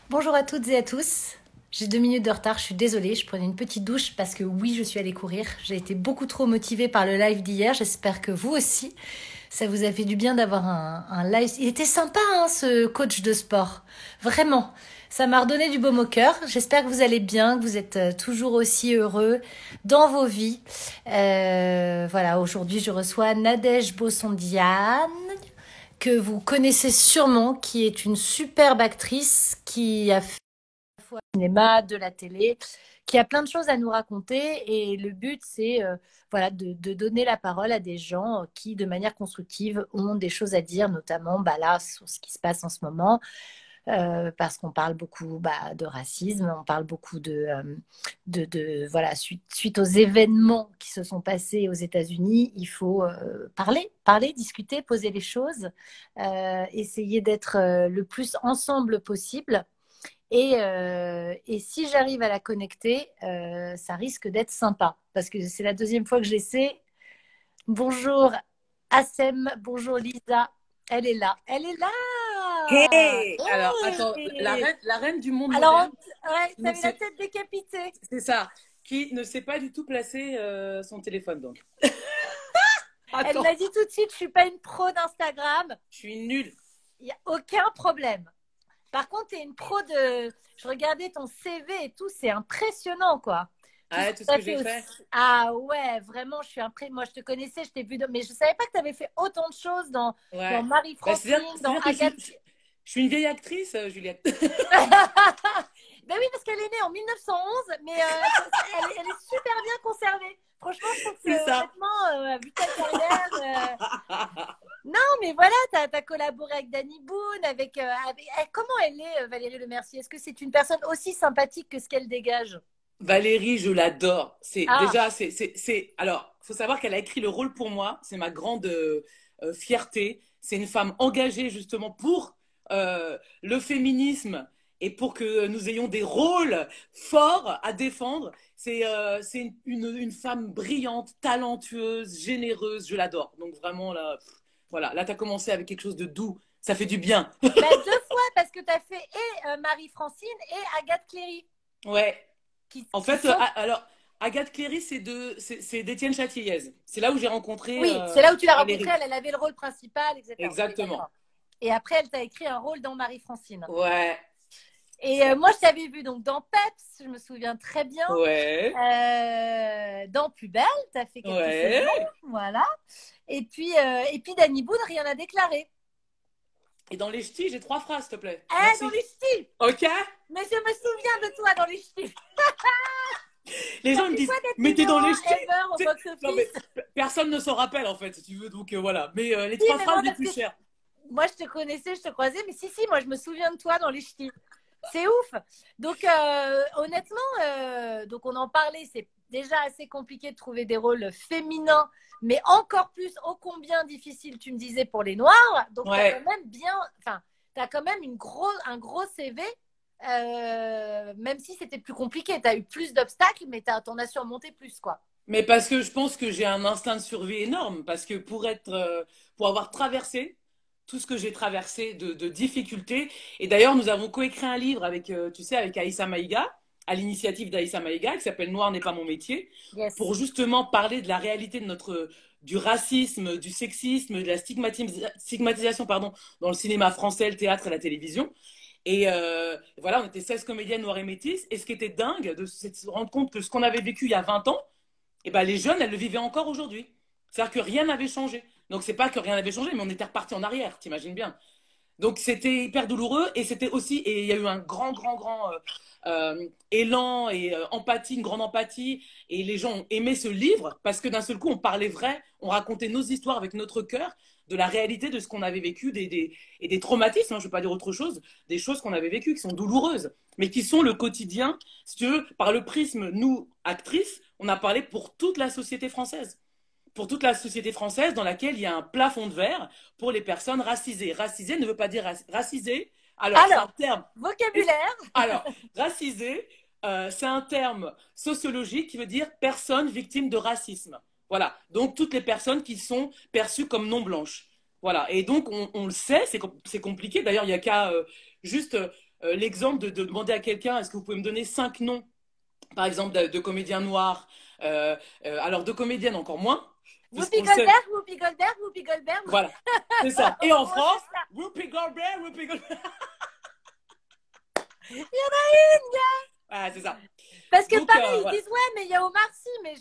Bonjour à toutes et à tous. J'ai 2 minutes de retard, je suis désolée, je prenais une petite douche parce que oui, je suis allée courir. J'ai été beaucoup trop motivée par le live d'hier, j'espère que vous aussi. Ça vous a fait du bien d'avoir un live. Il était sympa, hein, ce coach de sport. Vraiment. Ça m'a redonné du baume au cœur. J'espère que vous allez bien, que vous êtes toujours aussi heureux dans vos vies. Voilà, aujourd'hui, je reçois Nadège Bossondiane, que vous connaissez sûrement, qui est une superbe actrice qui a fait à la fois du cinéma, de la télé, qui a plein de choses à nous raconter. Et le but, c'est voilà, de donner la parole à des gens qui, de manière constructive, ont des choses à dire, notamment bah, là, sur ce qui se passe en ce moment. Parce qu'on parle beaucoup de racisme, on parle beaucoup voilà, suite aux événements qui se sont passés aux États-Unis, il faut parler, discuter, poser les choses, essayer d'être le plus ensemble possible. Et si j'arrive à la connecter, ça risque d'être sympa, parce que c'est la deuxième fois que j'essaie. Bonjour Assem, bonjour Lisa, elle est là, elle est là. Hey! Alors, attends, Hey. la reine du monde Alors, moderne, ouais, qui ne t'avais la sait, tête décapitée. c'est ça, qui ne sait pas du tout placer son téléphone, donc. Elle Attends, m'a dit tout de suite, je suis pas une pro d'Instagram. je suis nulle. Il n'y a aucun problème. Par contre, tu es une pro de. Je regardais ton CV et tout, c'est impressionnant, quoi. Tout ce Ah, que tout ce tu as que fait j'ai aussi. fait. Ah ouais, vraiment, je suis impressionnée. Moi, je te connaissais, je t'ai vu, mais je savais pas que tu avais fait autant de choses dans Ouais. Bah, Marie-Françoline, dans c'est-à-dire que Agathe. je suis une vieille actrice, Juliette. Ben oui, parce qu'elle est née en 1911, mais elle est super bien conservée. Franchement, je trouve C'est que, ça. honnêtement, vu ta carrière, non, mais voilà, tu as collaboré avec Danny Boone, comment elle est, Valérie Lemercier? Est-ce que c'est une personne aussi sympathique que ce qu'elle dégage? Valérie, je l'adore. C'est Ah, déjà, Alors, faut savoir qu'elle a écrit le rôle pour moi. C'est ma grande fierté. C'est une femme engagée justement pour le féminisme et pour que nous ayons des rôles forts à défendre. C'est une femme brillante, talentueuse, généreuse. Je l'adore. Donc vraiment là, voilà. Là, tu as commencé avec quelque chose de doux. Ça fait du bien. bah, deux fois, parce que tu as fait et Marie-Francine et Agathe Cléry, Ouais. En qui fait, sont. alors, Agathe Cléry, c'est d'Étienne Châtilliez. C'est là où j'ai rencontré Oui, c'est là où tu l'as rencontrée, Valérie. elle avait le rôle principal, etc. Ok, Exactement. d'accord. Et après, elle t'a écrit un rôle dans Marie-Francine. Ouais. Et moi, je t'avais vu donc dans Peps, je me souviens très bien. Ouais. Dans Plus belle, tu as fait quelques saisons, Ouais. voilà. Et puis Danny Boone, rien à déclarer. Et dans les ch'tis, j'ai 3 phrases, s'il te plaît. Dans Merci. les styles. Ok? Mais je me souviens de toi dans les styles. Les Ça gens me fait disent, quoi d'être mais t'es numéro dans les un ch'tis? ever au Non, mais box-office? personne ne s'en rappelle, en fait, si tu veux. Donc, voilà. Mais les Si, trois mais phrases moi, les parce plus que chères. moi, je te connaissais, je te croisais, mais si, moi, je me souviens de toi dans les ch'tis. C'est ouf. Donc, honnêtement, donc on en parlait, c'est déjà assez compliqué de trouver des rôles féminins, mais encore plus, ô combien difficile, tu me disais, pour les Noirs. Donc, tu as quand Ouais. même enfin, tu as quand même un gros CV, même si c'était plus compliqué. Tu as eu plus d'obstacles, mais t'en as surmonté plus, quoi. Mais parce que je pense que j'ai un instinct de survie énorme. Parce que pour avoir traversé tout ce que j'ai traversé de difficultés. Et d'ailleurs, nous avons coécrit un livre avec, tu sais, avec Aïssa Maïga, à l'initiative d'Aïssa Maïga, qui s'appelle Noir n'est pas mon métier, Yes. pour justement parler de la réalité du racisme, du sexisme, de la stigmatisation, pardon, dans le cinéma français, le théâtre et la télévision. Et voilà, on était 16 comédiennes noires et métisses. Et ce qui était dingue, c'est de se rendre compte que ce qu'on avait vécu il y a 20 ans, et ben les jeunes, elles le vivaient encore aujourd'hui. C'est-à-dire que rien n'avait changé. Donc c'est pas que rien n'avait changé, mais on était reparti en arrière, t'imagines bien. Donc c'était hyper douloureux et c'était aussi, et il y a eu un grand élan et empathie, une grande empathie, et les gens ont aimé ce livre parce que d'un seul coup on parlait vrai, on racontait nos histoires avec notre cœur, de la réalité de ce qu'on avait vécu, et des traumatismes, hein, je ne veux pas dire autre chose, des choses qu'on avait vécues qui sont douloureuses, mais qui sont le quotidien, si tu veux, par le prisme, nous, actrices, on a parlé pour toute la société française, pour toute la société française dans laquelle il y a un plafond de verre pour les personnes racisées. Racisé ne veut pas dire racisé. Alors, c'est un Alors, terme. vocabulaire. Alors, racisé, c'est un terme sociologique qui veut dire personne victime de racisme. Voilà. Donc, toutes les personnes qui sont perçues comme non blanches. Voilà. Et donc, on le sait, c'est compliqué. D'ailleurs, il n'y a qu'à juste l'exemple de demander à quelqu'un, est-ce que vous pouvez me donner 5 noms, par exemple, de comédiens noirs, alors de comédiennes encore moins, Whoopi puisqu'on le sait. Goldberg, Whoopi Goldberg, Whoopi Goldberg. Voilà, c'est ça. Et En en gros, c'est France, ça. Whoopi Goldberg, Whoopi Goldberg. Il y en a une. Ah, c'est ça. Parce que Donc, pareil, ils voilà. disent ouais, mais il y a Omar Sy, mais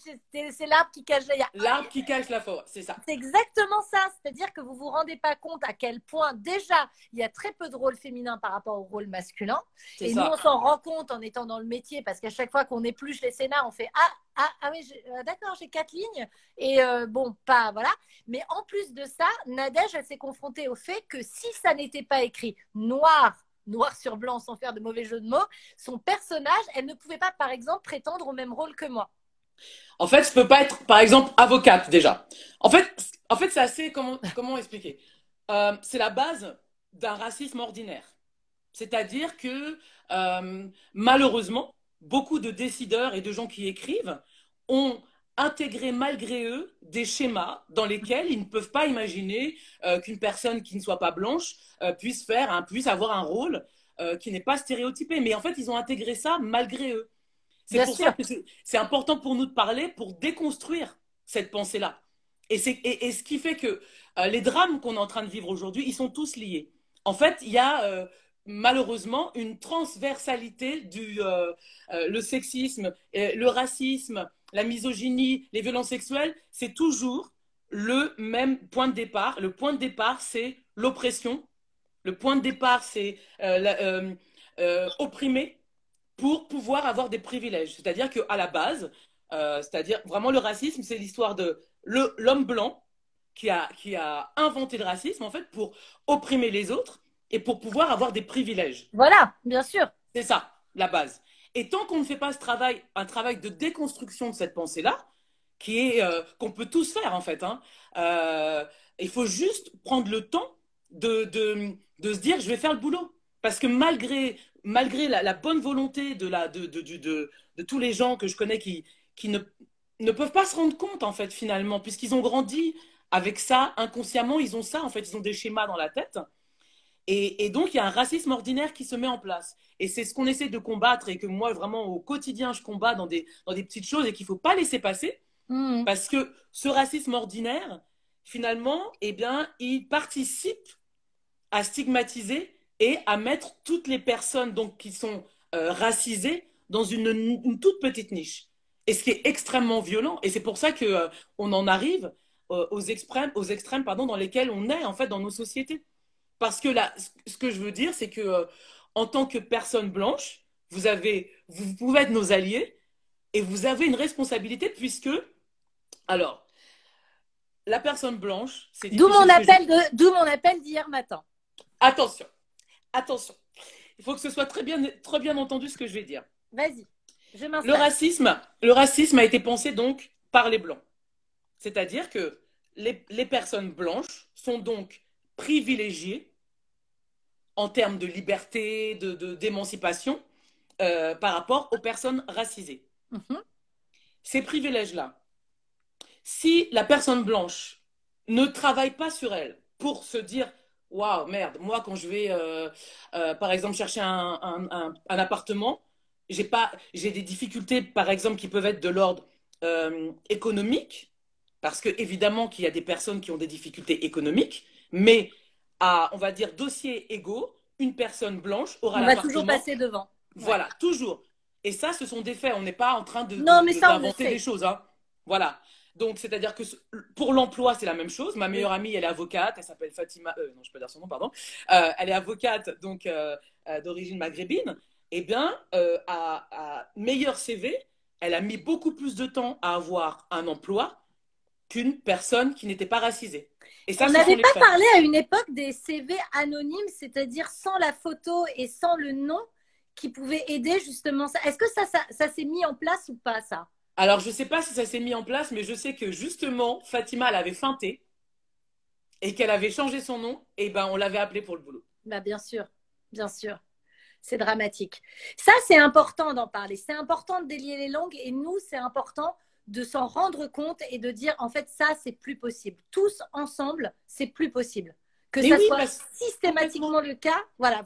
c'est l'arbre qui cache la. L'arbre qui cache la forêt, c'est ça. C'est exactement ça. C'est-à-dire que vous vous rendez pas compte à quel point déjà il y a très peu de rôles féminins par rapport au rôle masculin. C'est Et nous, on ça. s'en rend compte en étant dans le métier parce qu'à chaque fois qu'on épluche les scénars, on fait ah oui, d'accord, j'ai 4 lignes. Et bon, pas voilà. Mais en plus de ça, Nadège, elle s'est confrontée au fait que si ça n'était pas écrit noir sur blanc, sans faire de mauvais jeu de mots, son personnage, elle ne pouvait pas, par exemple, prétendre au même rôle que moi. En fait, je peux pas être, par exemple, avocate déjà. En fait, c'est assez, comment expliquer? C'est la base d'un racisme ordinaire. C'est-à-dire que malheureusement, beaucoup de décideurs et de gens qui écrivent ont intégré malgré eux des schémas dans lesquels ils ne peuvent pas imaginer qu'une personne qui ne soit pas blanche puisse avoir un rôle qui n'est pas stéréotypé. Mais en fait, ils ont intégré ça malgré eux. C'est Bien pour ça sûr. que c'est important pour nous de parler, pour déconstruire cette pensée-là. Et ce qui fait que les drames qu'on est en train de vivre aujourd'hui, ils sont tous liés. En fait, il y a malheureusement une transversalité le sexisme, le racisme, la misogynie, les violences sexuelles, c'est toujours le même point de départ. Le point de départ, c'est l'oppression. Le point de départ, c'est opprimer pour pouvoir avoir des privilèges. C'est-à-dire qu'à la base, c'est-à-dire vraiment le racisme, c'est l'histoire de l'homme blanc qui a inventé le racisme en fait pour opprimer les autres et pour pouvoir avoir des privilèges. Voilà, bien sûr. C'est ça, la base. Et tant qu'on ne fait pas un travail de déconstruction de cette pensée-là, qu'on peut tous faire en fait, hein, euh, il faut juste prendre le temps de se dire je vais faire le boulot. Parce que malgré la bonne volonté de tous les gens que je connais qui ne peuvent pas se rendre compte en fait finalement, puisqu'ils ont grandi avec ça, inconsciemment, ils ont ça, en fait, ils ont des schémas dans la tête. Et donc, il y a un racisme ordinaire qui se met en place. Et c'est ce qu'on essaie de combattre et que moi, vraiment, au quotidien, je combats dans des petites choses et qu'il ne faut pas laisser passer. Mmh. Parce que ce racisme ordinaire, finalement, eh bien, il participe à stigmatiser et à mettre toutes les personnes donc, qui sont racisées dans une toute petite niche. Et ce qui est extrêmement violent. Et c'est pour ça qu'on on en arrive aux extrêmes pardon, dans lesquels on est, en fait, dans nos sociétés. Parce que là, ce que je veux dire, c'est que en tant que personne blanche, vous pouvez être nos alliés et vous avez une responsabilité puisque, alors, la personne blanche, c'est difficile ce que je dis. D'où mon appel d'hier matin. Attention, attention. Il faut que ce soit très bien entendu ce que je vais dire. Vas-y, je Le m'installe. racisme, le racisme a été pensé donc par les blancs. C'est-à-dire que les personnes blanches sont donc privilégiées en termes de liberté, d'émancipation, par rapport aux personnes racisées. Mhm. Ces privilèges-là, si la personne blanche ne travaille pas sur elle pour se dire, waouh, merde, moi quand je vais, par exemple, chercher un appartement, j'ai des difficultés, par exemple, qui peuvent être de l'ordre économique, parce que évidemment qu'il y a des personnes qui ont des difficultés économiques, mais à, on va dire, dossiers égaux, une personne blanche aura On va toujours l'appartement. passer devant. Ouais. Voilà, toujours. Et ça, ce sont des faits. On n'est pas en train Non, mais ça, on le d'inventer des sait. choses, hein. Voilà. Donc, c'est-à-dire que pour l'emploi, c'est la même chose. Ma meilleure Oui. amie, elle est avocate. Elle s'appelle Fatima. Non, je peux dire son nom, pardon. Elle est avocate, donc d'origine maghrébine. Eh bien, à meilleur CV, elle a mis beaucoup plus de temps à avoir un emploi qu'une personne qui n'était pas racisée. Et ça, On ce sont n'avait les pas faits. parlé à une époque des CV anonymes, c'est-à-dire sans la photo et sans le nom, qui pouvait aider justement ça. Est-ce que ça s'est mis en place ou pas, ça? Alors, je ne sais pas si ça s'est mis en place, mais je sais que justement, Fatima, elle avait feinté et qu'elle avait changé son nom, et ben on l'avait appelée pour le boulot. Bah, bien sûr, bien sûr. C'est dramatique. Ça, c'est important d'en parler. C'est important de délier les langues et nous, c'est important de s'en rendre compte et de dire, en fait, ça, c'est plus possible. Tous ensemble, c'est plus possible. que Mais ça oui, soit parce systématiquement le cas. Voilà,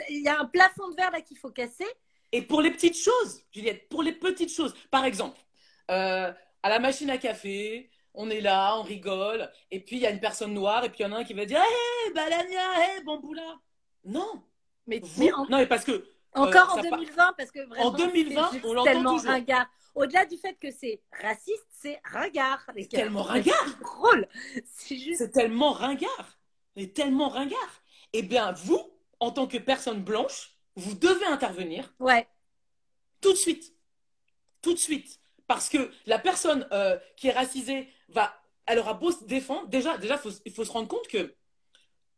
il y a un plafond de verre là qu'il faut casser. et pour les petites choses, Juliette, pour les petites choses. Par exemple, à la machine à café, on est là, on rigole, et puis il y a une personne noire, et puis il y en a un qui va dire Hé, Balania, hé, Bamboula. Non, Mais non, mais parce que encore en ça, 2020, parce que en vraiment, c'est 2020, on juste l'entend tellement toujours. ringard. Au-delà du fait que c'est raciste, c'est ringard, les C'est gars. tellement C'est ringard. drôle. C'est juste. C'est tellement ringard. Mais tellement ringard. Eh bien, vous, en tant que personne blanche, vous devez intervenir Ouais. tout de suite. Tout de suite. Parce que la personne qui est racisée elle aura beau se défendre. Déjà, il faut se rendre compte que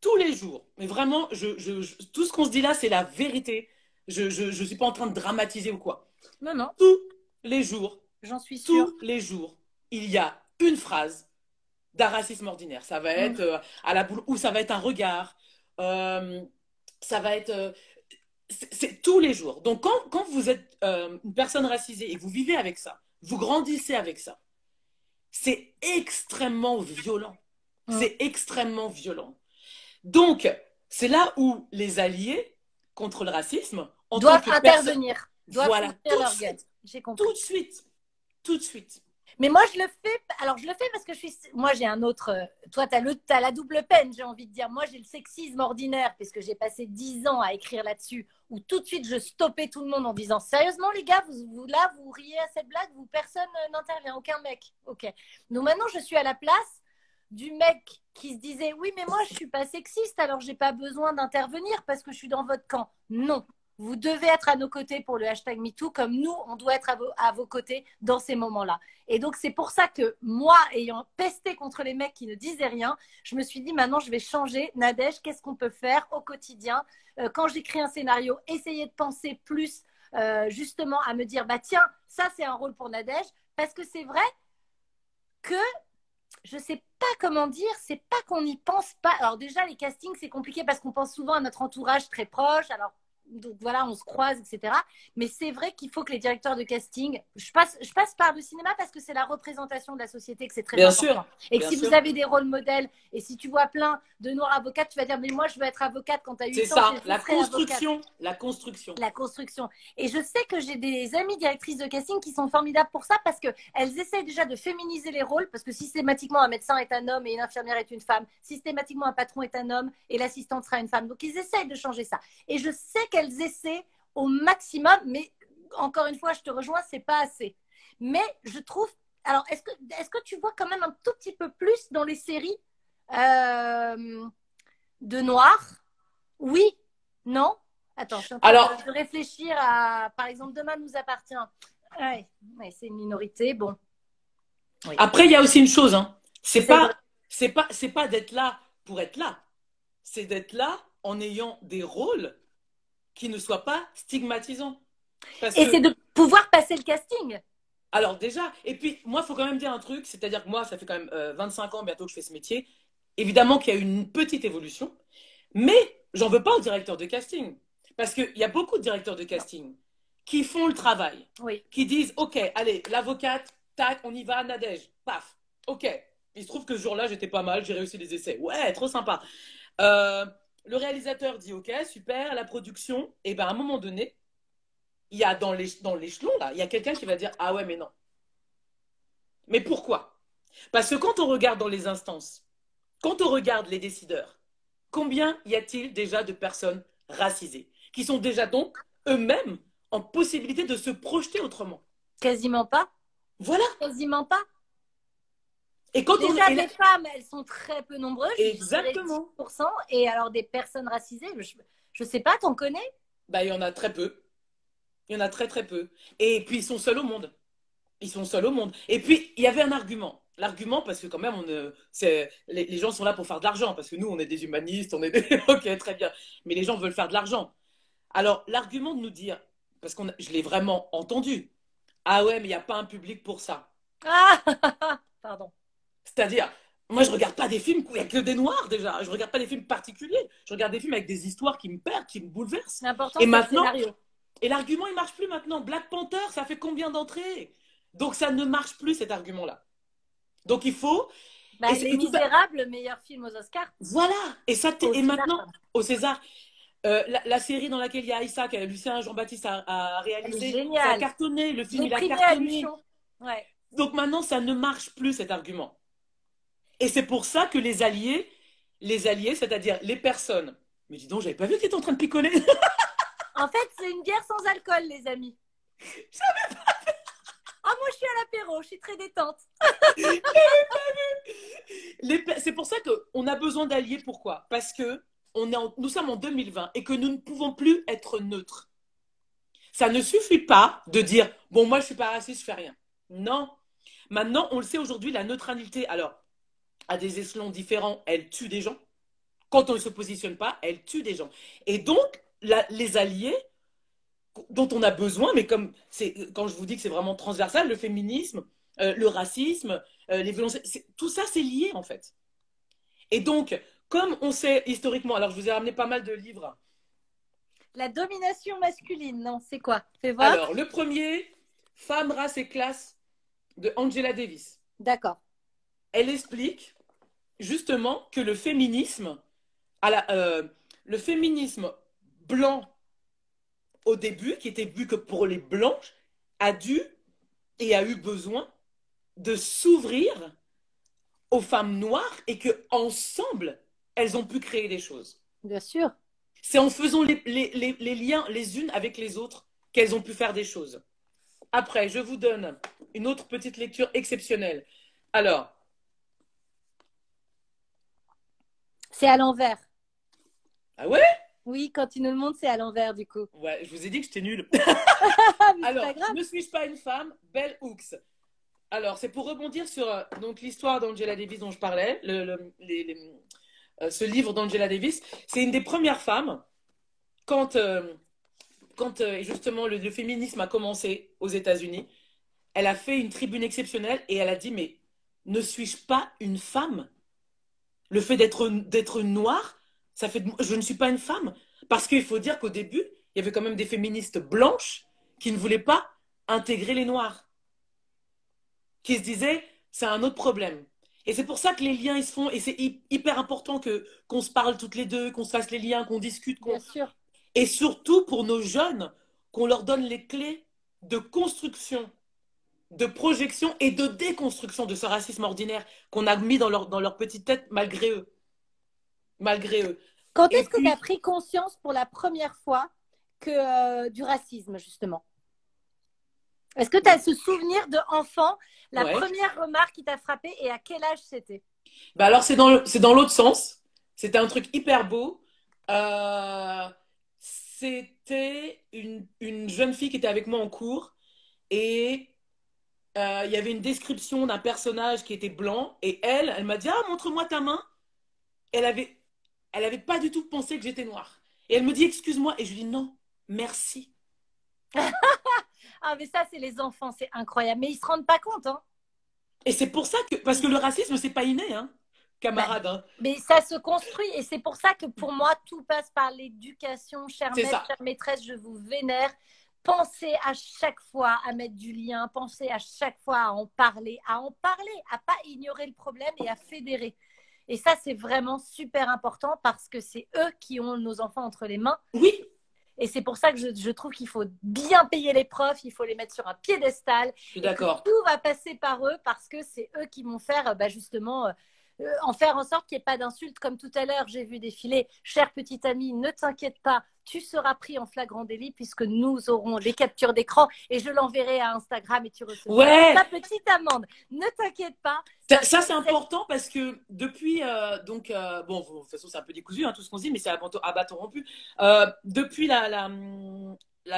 tous les jours, mais vraiment, tout ce qu'on se dit là, c'est la vérité. Je suis pas en train de dramatiser ou quoi. Non, non, Tous les jours, j'en suis sûre. tous les jours, il y a une phrase d'un racisme ordinaire. Ça va Mm. être à la boule, ou ça va être un regard. euh, ça va être. C'est tous les jours. Donc, quand vous êtes une personne racisée et que vous vivez avec ça, vous grandissez avec ça, c'est extrêmement violent. Mm. C'est extrêmement violent. Donc, c'est là où les alliés contre le racisme, en tant Doivent que personne, intervenir, doivent voilà, ouvrir tout de leur gueule. suite, J'ai compris. tout de suite, tout de suite. Mais moi, je le fais. Alors, je le fais parce que moi, j'ai un autre. Toi, t'as la double peine, j'ai envie de dire. Moi, j'ai le sexisme ordinaire, puisque j'ai passé 10 ans à écrire là-dessus, où tout de suite, je stoppais tout le monde en disant sérieusement, les gars, là, vous riez à cette blague, personne n'intervient, aucun mec. Ok. Donc maintenant, je suis à la place du mec qui se disait oui, mais moi, je suis pas sexiste, alors j'ai pas besoin d'intervenir parce que je suis dans votre camp. Non. Vous devez être à nos côtés pour le hashtag MeToo, comme nous, on doit être à vos côtés dans ces moments-là. Et donc, c'est pour ça que moi, ayant pesté contre les mecs qui ne disaient rien, je me suis dit, maintenant, je vais changer. Nadège, qu'est-ce qu'on peut faire au quotidien quand j'écris un scénario, essayer de penser plus justement à me dire, bah tiens, ça, c'est un rôle pour Nadège. Parce que c'est vrai que je sais pas comment dire, c'est pas qu'on n'y pense pas. Alors déjà, les castings, c'est compliqué parce qu'on pense souvent à notre entourage très proche. Alors, donc voilà, on se croise, etc. Mais c'est vrai qu'il faut que les directeurs de casting, je passe par le cinéma parce que c'est la représentation de la société, que c'est très Bien important. sûr, Et que bien si sûr. vous avez des rôles modèles, et si tu vois plein de noirs avocates, tu vas dire, mais moi, je veux être avocate quand tu as 8 C'est ans, ça, je la serai avocate. construction, la construction. La construction. Et je sais que j'ai des amies directrices de casting qui sont formidables pour ça parce qu'elles essayent déjà de féminiser les rôles parce que systématiquement un médecin est un homme et une infirmière est une femme. Systématiquement un patron est un homme et l'assistante sera une femme. Donc ils essayent de changer ça. Et je sais qu'elles essaient au maximum, mais encore une fois, je te rejoins, c'est pas assez. Mais je trouve. Alors, est-ce que tu vois quand même un tout petit peu plus dans les séries de noirs? Oui? Non? Attends, je suis en train Alors, de réfléchir à, par exemple, Demain nous appartient. Ouais, c'est une minorité, bon. Oui. après, il y a aussi une chose, hein. C'est vrai. pas d'être là pour être là. C'est d'être là en ayant des rôles qui ne soient pas stigmatisants. Parce Et que, c'est de pouvoir passer le casting. alors déjà, et puis moi, il faut quand même dire un truc, c'est-à-dire que moi, ça fait quand même 25 ans bientôt que je fais ce métier. Évidemment qu'il y a eu une petite évolution, mais j'en veux pas au directeur de casting. Parce qu'il y a beaucoup de directeurs de casting qui font le travail, Oui. qui disent, OK, allez, l'avocate, tac, on y va, Nadège, paf, OK. Il se trouve que ce jour-là, j'étais pas mal, j'ai réussi les essais. Ouais, trop sympa. Le réalisateur dit, OK, super, la production, et bien à un moment donné, il y a dans l'échelon, là, il y a quelqu'un qui va dire, ah ouais, mais non. Mais pourquoi? Parce que quand on regarde dans les instances, quand on regarde les décideurs, combien y a-t-il déjà de personnes racisées qui sont déjà donc eux-mêmes en possibilité de se projeter autrement? Quasiment pas. Voilà. Quasiment pas. Et quand déjà, on les femmes, elles sont très peu nombreuses. Exactement. 10%. Et alors, des personnes racisées, je sais pas, t'en connais? Bah, il y en a très peu. Il y en a très très peu. Et puis ils sont seuls au monde. Ils sont seuls au monde. Et puis il y avait un argument. L'argument, parce que quand même, les gens sont là pour faire de l'argent, parce que nous, on est des humanistes, on est des... Ok, très bien. Mais les gens veulent faire de l'argent. Alors, l'argument de nous dire, parce que je l'ai vraiment entendu, ah ouais, mais il n'y a pas un public pour ça. Ah, pardon. C'est-à-dire, moi, je regarde pas des films où il n'y a que des noirs déjà. Je regarde pas des films particuliers. Je regarde des films avec des histoires qui me perdent, qui me bouleversent. L'important, Et c'est maintenant, le scénario. et l'argument, il marche plus maintenant. Black Panther, ça fait combien d'entrées? Donc, ça ne marche plus cet argument-là. Donc, il faut Bah, Les Misérables, meilleur film aux Oscars. Voilà. Et César, maintenant, pardon. au César, la série dans laquelle il y a Issa, que Lucien Jean-Baptiste a Elle est réalisé, ça a géniale. cartonné. Le Je film, l'ai il a primée à cartonné. Luchon. Ouais. Donc maintenant, ça ne marche plus, cet argument. Et c'est pour ça que les alliés, c'est-à-dire les personnes. Mais dis donc, j'avais pas vu que tu étais en train de picoler. En fait, c'est une bière sans alcool, les amis. Ah, moi, je suis à l'apéro, je suis très détente. C'est pour ça qu'on a besoin d'alliés. Pourquoi? Parce que nous sommes en 2020 et que nous ne pouvons plus être neutres. Ça ne suffit pas de dire, bon, moi, je suis pas raciste, je fais rien. Non. Maintenant, on le sait aujourd'hui, la neutralité, alors, à des échelons différents, elle tue des gens. Quand on ne se positionne pas, elle tue des gens. Et donc, les alliés dont on a besoin, mais quand je vous dis que c'est vraiment transversal, le féminisme, le racisme, les violences, tout ça, c'est lié, en fait. Et donc, comme on sait historiquement, alors je vous ai ramené pas mal de livres. La domination masculine, non, c'est quoi? Fais voir. Alors, le premier, Femmes, race et classe, de Angela Davis. D'accord. Elle explique justement que le féminisme blanc au début, qui était vu que pour les blanches, a dû et a eu besoin de s'ouvrir aux femmes noires et que ensemble, elles ont pu créer des choses. Bien sûr. C'est en faisant les liens les unes avec les autres qu'elles ont pu faire des choses. Après, je vous donne une autre petite lecture exceptionnelle. Alors. C'est à l'envers. Ah ouais? Oui, quand tu nous le montres, c'est à l'envers du coup. Ouais, je vous ai dit que j'étais nulle. Alors, ne suis-je pas une femme? Bell Hooks. Alors, c'est pour rebondir sur donc l'histoire d'Angela Davis dont je parlais, ce livre d'Angela Davis. C'est une des premières femmes quand justement le féminisme a commencé aux États-Unis. Elle a fait une tribune exceptionnelle et elle a dit, mais ne suis-je pas une femme? Le fait d'être noire, ça fait je ne suis pas une femme. Parce qu'il faut dire qu'au début, il y avait quand même des féministes blanches qui ne voulaient pas intégrer les noirs. Qui se disaient, c'est un autre problème. Et c'est pour ça que les liens, ils se font. Et c'est hyper important qu'on se parle toutes les deux, qu'on se fasse les liens, qu'on discute. Bien sûr. Et surtout pour nos jeunes, qu'on leur donne les clés de construction, de projection et de déconstruction de ce racisme ordinaire qu'on a mis dans leur petite tête malgré eux. Malgré eux. Quand est-ce que tu as pris conscience pour la première fois du racisme, justement? Est-ce que tu as ce souvenir d'enfant, la première remarque qui t'a frappé et à quel âge c'était? Bah alors, c'est dans l'autre sens. C'était un truc hyper beau. C'était une jeune fille qui était avec moi en cours et il y avait une description d'un personnage qui était blanc et elle m'a dit, ah, montre-moi ta main. Elle avait pas du tout pensé que j'étais noire. Et elle me dit, excuse-moi. Et je lui dis, non, merci. Ah, mais ça, c'est les enfants, c'est incroyable. Mais ils se rendent pas compte, hein. Et c'est pour ça que, parce que le racisme, c'est pas inné, hein, camarade. Hein. Mais ça se construit. Et c'est pour ça que pour moi, tout passe par l'éducation. Chère maître, chère maîtresse, je vous vénère. Pensez à chaque fois à mettre du lien. Pensez à chaque fois à en parler, à pas ignorer le problème et à fédérer. Et ça, c'est vraiment super important parce que c'est eux qui ont nos enfants entre les mains. Oui. Et c'est pour ça que je trouve qu'il faut bien payer les profs, il faut les mettre sur un piédestal. Je suis d'accord. Tout va passer par eux parce que c'est eux qui vont faire justement en faire en sorte qu'il n'y ait pas d'insultes. Comme tout à l'heure, j'ai vu défiler, chère petite amie, ne t'inquiète pas, tu seras pris en flagrant délit puisque nous aurons les captures d'écran et je l'enverrai à Instagram et tu recevras ta petite amende. Ne t'inquiète pas. Ça c'est important parce que depuis, bon, de toute façon c'est un peu décousu hein, tout ce qu'on se dit, mais c'est à bâton rompu. Depuis la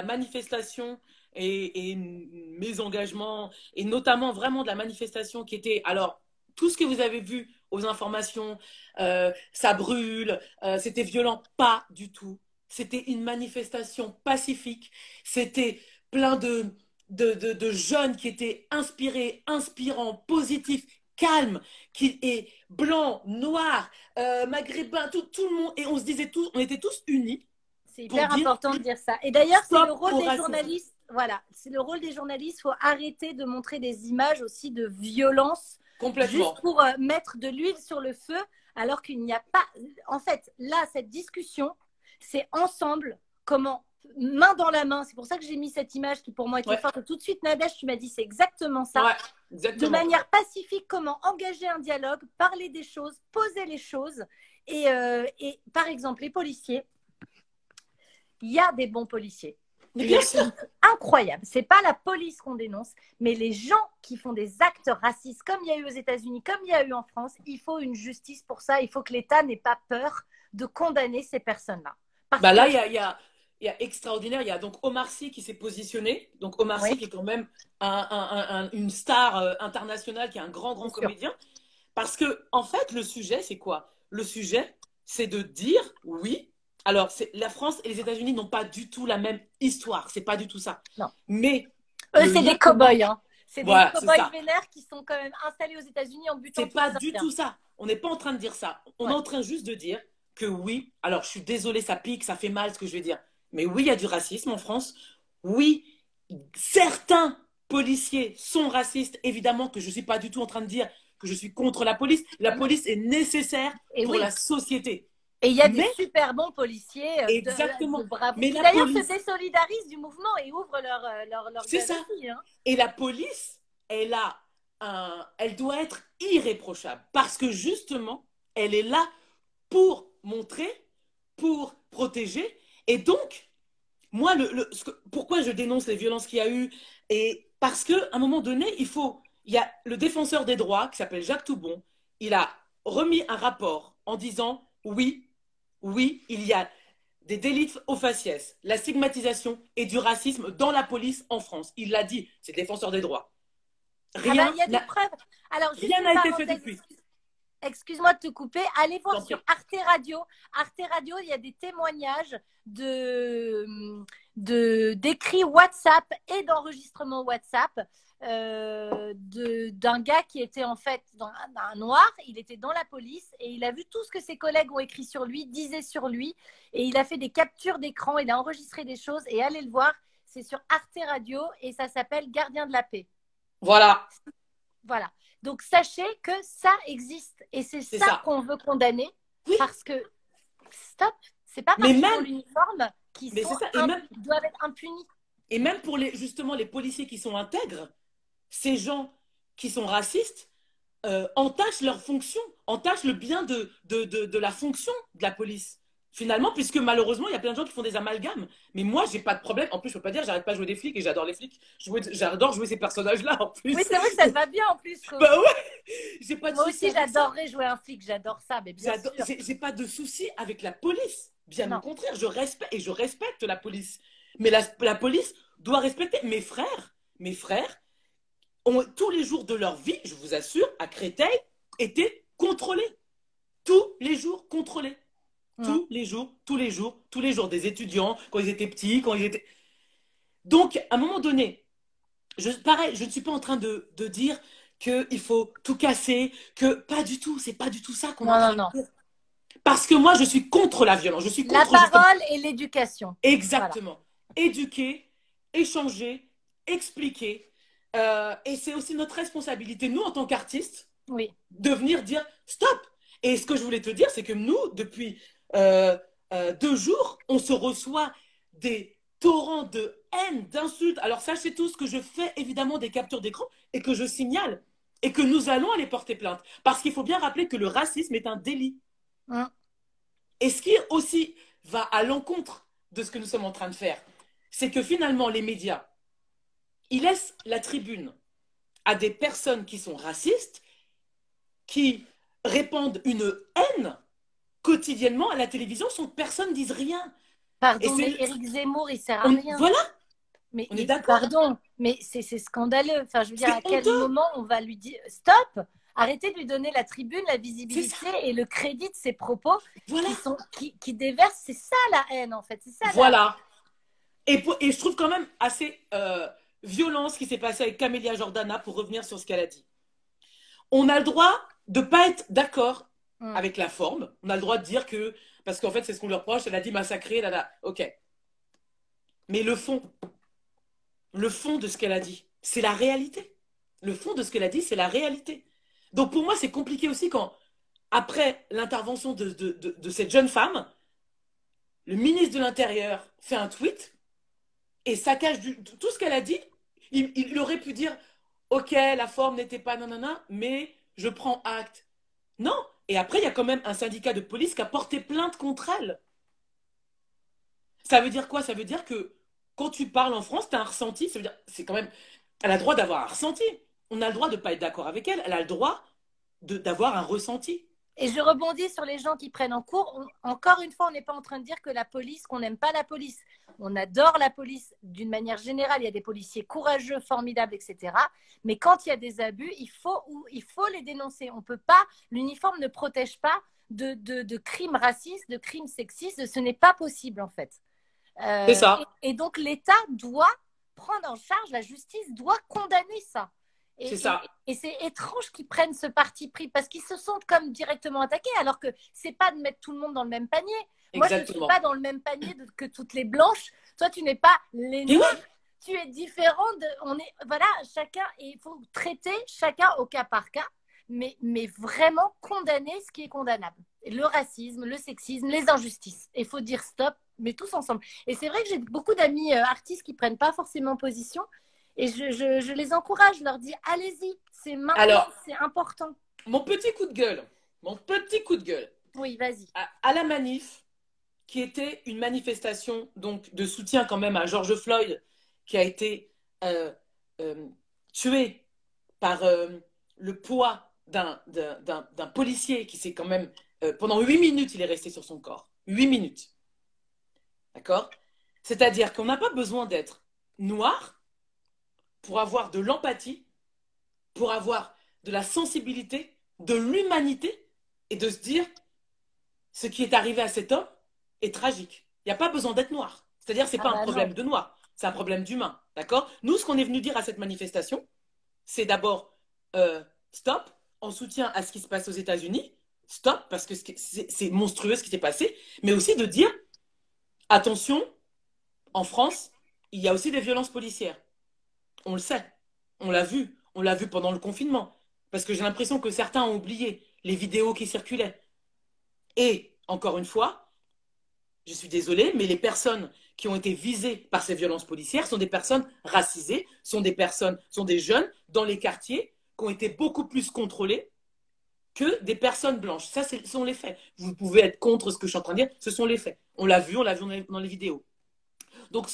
manifestation et mes engagements, et notamment vraiment de la manifestation qui était, alors, tout ce que vous avez vu aux informations, ça brûle, c'était violent, pas du tout. C'était une manifestation pacifique. C'était plein de jeunes qui étaient inspirés, inspirants, positifs, calmes, qui est blanc, noir, maghrébin, tout le monde. Et on se disait tous, on était tous unis. C'est hyper important de dire ça. Et d'ailleurs, c'est le rôle des journalistes. Voilà, c'est le rôle des journalistes. Il faut arrêter de montrer des images aussi de violence Complètement. juste pour mettre de l'huile sur le feu, alors qu'il n'y a pas... En fait, là, cette discussion, c'est ensemble, comment, main dans la main. C'est pour ça que j'ai mis cette image qui, pour moi, était Ouais, forte. Et tout de suite, Nadège, tu m'as dit, c'est exactement ça. ouais, De exactement. manière pacifique, comment engager un dialogue, parler des choses, poser les choses. Et par exemple, les policiers, il y a des bons policiers. Mais Et bien c'est sûr, incroyable. C'est pas la police qu'on dénonce, mais les gens qui font des actes racistes, comme il y a eu aux États-Unis, comme il y a eu en France, il faut une justice pour ça. Il faut que l'État n'ait pas peur de condamner ces personnes-là. Parce bah que, là, il y a extraordinaire. Il y a donc Omar Sy qui s'est positionné. Donc Omar Sy oui, qui est quand même une star internationale, qui est un c'est grand sûr. comédien. Parce que, en fait, le sujet, c'est quoi? Le sujet, c'est de dire oui. Alors, la France et les États-Unis n'ont pas du tout la même histoire. C'est pas du tout ça. Non. Mais Eux, le c'est des lien commun, cow-boys. Hein. C'est des voilà, c'est cow-boys ça. vénères qui sont quand même installés aux États-Unis en C'est butant tous pas les du Indiens. tout ça. On n'est pas en train de dire ça. On est Ouais. en train juste de dire que oui. Alors, je suis désolée, ça pique, ça fait mal ce que je vais dire. Mais oui, il y a du racisme en France. Oui, certains policiers sont racistes. Évidemment que je ne suis pas du tout en train de dire que je suis contre la police. La police est nécessaire Et pour la oui. société. Et il y a des Mais, super bons policiers de exactement. bravo, Mais qui la d'ailleurs se police, désolidarisent du mouvement et ouvrent leur c'est gueule ça. aussi. Hein. Et la police, elle doit être irréprochable parce que justement, elle est là pour montrer, pour protéger. Et donc, moi, pourquoi je dénonce les violences qu'il y a eu, et parce qu'à un moment donné, il y a le défenseur des droits qui s'appelle Jacques Toubon, il a remis un rapport en disant oui, oui, il y a des délits aux faciès, la stigmatisation et du racisme dans la police en France. Il l'a dit, c'est le défenseur des droits. Ah bah, Rien il y a des n'a preuves. Alors, juste rien une n'a été fait parenthèse, depuis. excuse-moi de te couper. Allez voir J'en sur prie. Arte Radio. Arte Radio, il y a des témoignages d'écrits WhatsApp et d'enregistrements WhatsApp d'un gars qui était en fait un noir. Il était dans la police et il a vu tout ce que ses collègues ont écrit sur lui, disaient sur lui. Et il a fait des captures d'écran, il a enregistré des choses. Et allez le voir, c'est sur Arte Radio et ça s'appelle Gardien de la paix. Voilà, Voilà. Donc, sachez que ça existe et c'est c'est ça ça. qu'on veut condamner Oui, parce que, stop, c'est pas mais parce qu'ils ont même, l'uniforme qu'ils mais c'est ça. doivent être impunis. Et même pour justement les policiers qui sont intègres, ces gens qui sont racistes entachent leur fonction, entachent le bien de la fonction de la police. Finalement, puisque malheureusement, il y a plein de gens qui font des amalgames. Mais moi, j'ai pas de problème. En plus, je peux pas dire, j'arrête pas de jouer des flics et j'adore les flics. J'adore jouer ces personnages-là en Oui, plus. c'est vrai que ça te va bien en plus, Rose. Bah ouais, j'ai pas de Moi souci aussi, avec ça. j'adorerais jouer un flic, j'adore ça, mais bien sûr. J'ai pas de souci avec la police. Bien au Non. contraire, je respecte la police. Mais la police doit respecter mes frères ont tous les jours de leur vie, je vous assure, à Créteil, été contrôlés. Tous les jours contrôlés. Hum. Tous les jours des étudiants, quand ils étaient petits, quand ils étaient. Donc, à un moment donné, pareil, je ne suis pas en train de dire qu'il faut tout casser, que pas du tout, c'est pas du tout ça qu'on est en Non, non, train non. de dire. Parce que moi, je suis contre la violence, je suis La contre justement. parole et l'éducation. Voilà. Exactement. Éduquer, échanger, expliquer. Et c'est aussi notre responsabilité, nous, en tant qu'artistes, Oui. de venir dire stop. Et ce que je voulais te dire, c'est que nous, depuis 2 jours, on se reçoit des torrents de haine, d'insultes. Alors sachez tous que je fais évidemment des captures d'écran et que je signale et que nous allons aller porter plainte. Parce qu'il faut bien rappeler que le racisme est un délit. Hum. Et ce qui aussi va à l'encontre de ce que nous sommes en train de faire, c'est que finalement les médias, ils laissent la tribune à des personnes qui sont racistes, qui répandent une haine quotidiennement à la télévision sans que personne dise rien. Et Pardon, mais Éric Zemmour, il sert à rien. voilà, Mais on est d'accord. pardon, mais c'est scandaleux. Enfin, je veux dire, à C'est quel honteux. moment on va lui dire stop, arrêtez de lui donner la tribune, la C'est visibilité ça. et le crédit de ses propos Voilà. qui déversent. C'est ça la haine, en fait. C'est ça Voilà. Et je trouve quand même assez violent ce qui s'est passé avec Camélia Jordana pour revenir sur ce qu'elle a dit. On a le droit de ne pas être d'accord Hum. avec la forme. On a le droit de dire que, parce qu'en fait, c'est ce qu'on lui reproche, elle a dit massacrer, là. Ok. Mais le fond de ce qu'elle a dit, c'est la réalité. Le fond de ce qu'elle a dit, c'est la réalité. Donc pour moi, c'est compliqué aussi quand, après l'intervention de cette jeune femme, le ministre de l'Intérieur fait un tweet et saccage tout ce qu'elle a dit. Il aurait pu dire, ok, la forme n'était pas nanana, mais je prends acte. Non. Et après, il y a quand même un syndicat de police qui a porté plainte contre elle. Ça veut dire quoi? Ça veut dire que quand tu parles en France, tu as un ressenti. Ça veut dire, c'est quand même, elle a le droit d'avoir un ressenti. On a le droit de ne pas être d'accord avec elle. Elle a le droit d'avoir un ressenti. Et je rebondis sur les gens qui prennent en cours. Encore une fois, on n'est pas en train de dire que la police, qu'on n'aime pas la police. On adore la police d'une manière générale. Il y a des policiers courageux, formidables, etc. Mais quand il y a des abus, il faut les dénoncer. On peut pas, l'uniforme ne protège pas de crimes racistes, de crimes sexistes. Ce n'est pas possible, en fait. C'est ça. Et donc, l'État doit prendre en charge, la justice doit condamner ça. C'est Et, ça. et c'est étrange qu'ils prennent ce parti pris parce qu'ils se sentent comme directement attaqués, alors que c'est pas de mettre tout le monde dans le même panier. Moi, je ne suis Exactement. pas dans le même panier que toutes les blanches. Toi, tu n'es pas les Et oui, noirs. Tu es différent de. On est, voilà, chacun. Et il faut traiter chacun au cas par cas, mais vraiment condamner ce qui est condamnable. Le racisme, le sexisme, les injustices. Il faut dire stop, mais tous ensemble. Et c'est vrai que j'ai beaucoup d'amis artistes qui prennent pas forcément position. Et je les encourage, je leur dis, allez-y, c'est maintenant, alors, c'est important. mon petit coup de gueule, mon petit coup de gueule, Oui, vas-y. à la manif, qui était une manifestation donc de soutien quand même à George Floyd, qui a été euh, euh, tué par le poids d'un policier qui s'est quand même, pendant 8 minutes, il est resté sur son corps. 8 minutes. D'accord? C'est-à-dire qu'on n'a pas besoin d'être noir pour avoir de l'empathie, pour avoir de la sensibilité, de l'humanité et de se dire ce qui est arrivé à cet homme est tragique. Il n'y a pas besoin d'être noir. C'est-à-dire que ce n'est Ah pas un bah non. problème de noir, c'est un problème d'humain. D'accord? Nous, ce qu'on est venu dire à cette manifestation, c'est d'abord stop, en soutien à ce qui se passe aux États-Unis, stop, parce que c'est monstrueux ce qui s'est passé, mais aussi de dire attention, en France, il y a aussi des violences policières. On le sait, on l'a vu pendant le confinement, parce que j'ai l'impression que certains ont oublié les vidéos qui circulaient. Et, encore une fois, je suis désolée, mais les personnes qui ont été visées par ces violences policières sont des personnes racisées, sont des jeunes dans les quartiers qui ont été beaucoup plus contrôlés que des personnes blanches. Ça, ce sont les faits. Vous pouvez être contre ce que je suis en train de dire, ce sont les faits. On l'a vu dans les vidéos. Donc,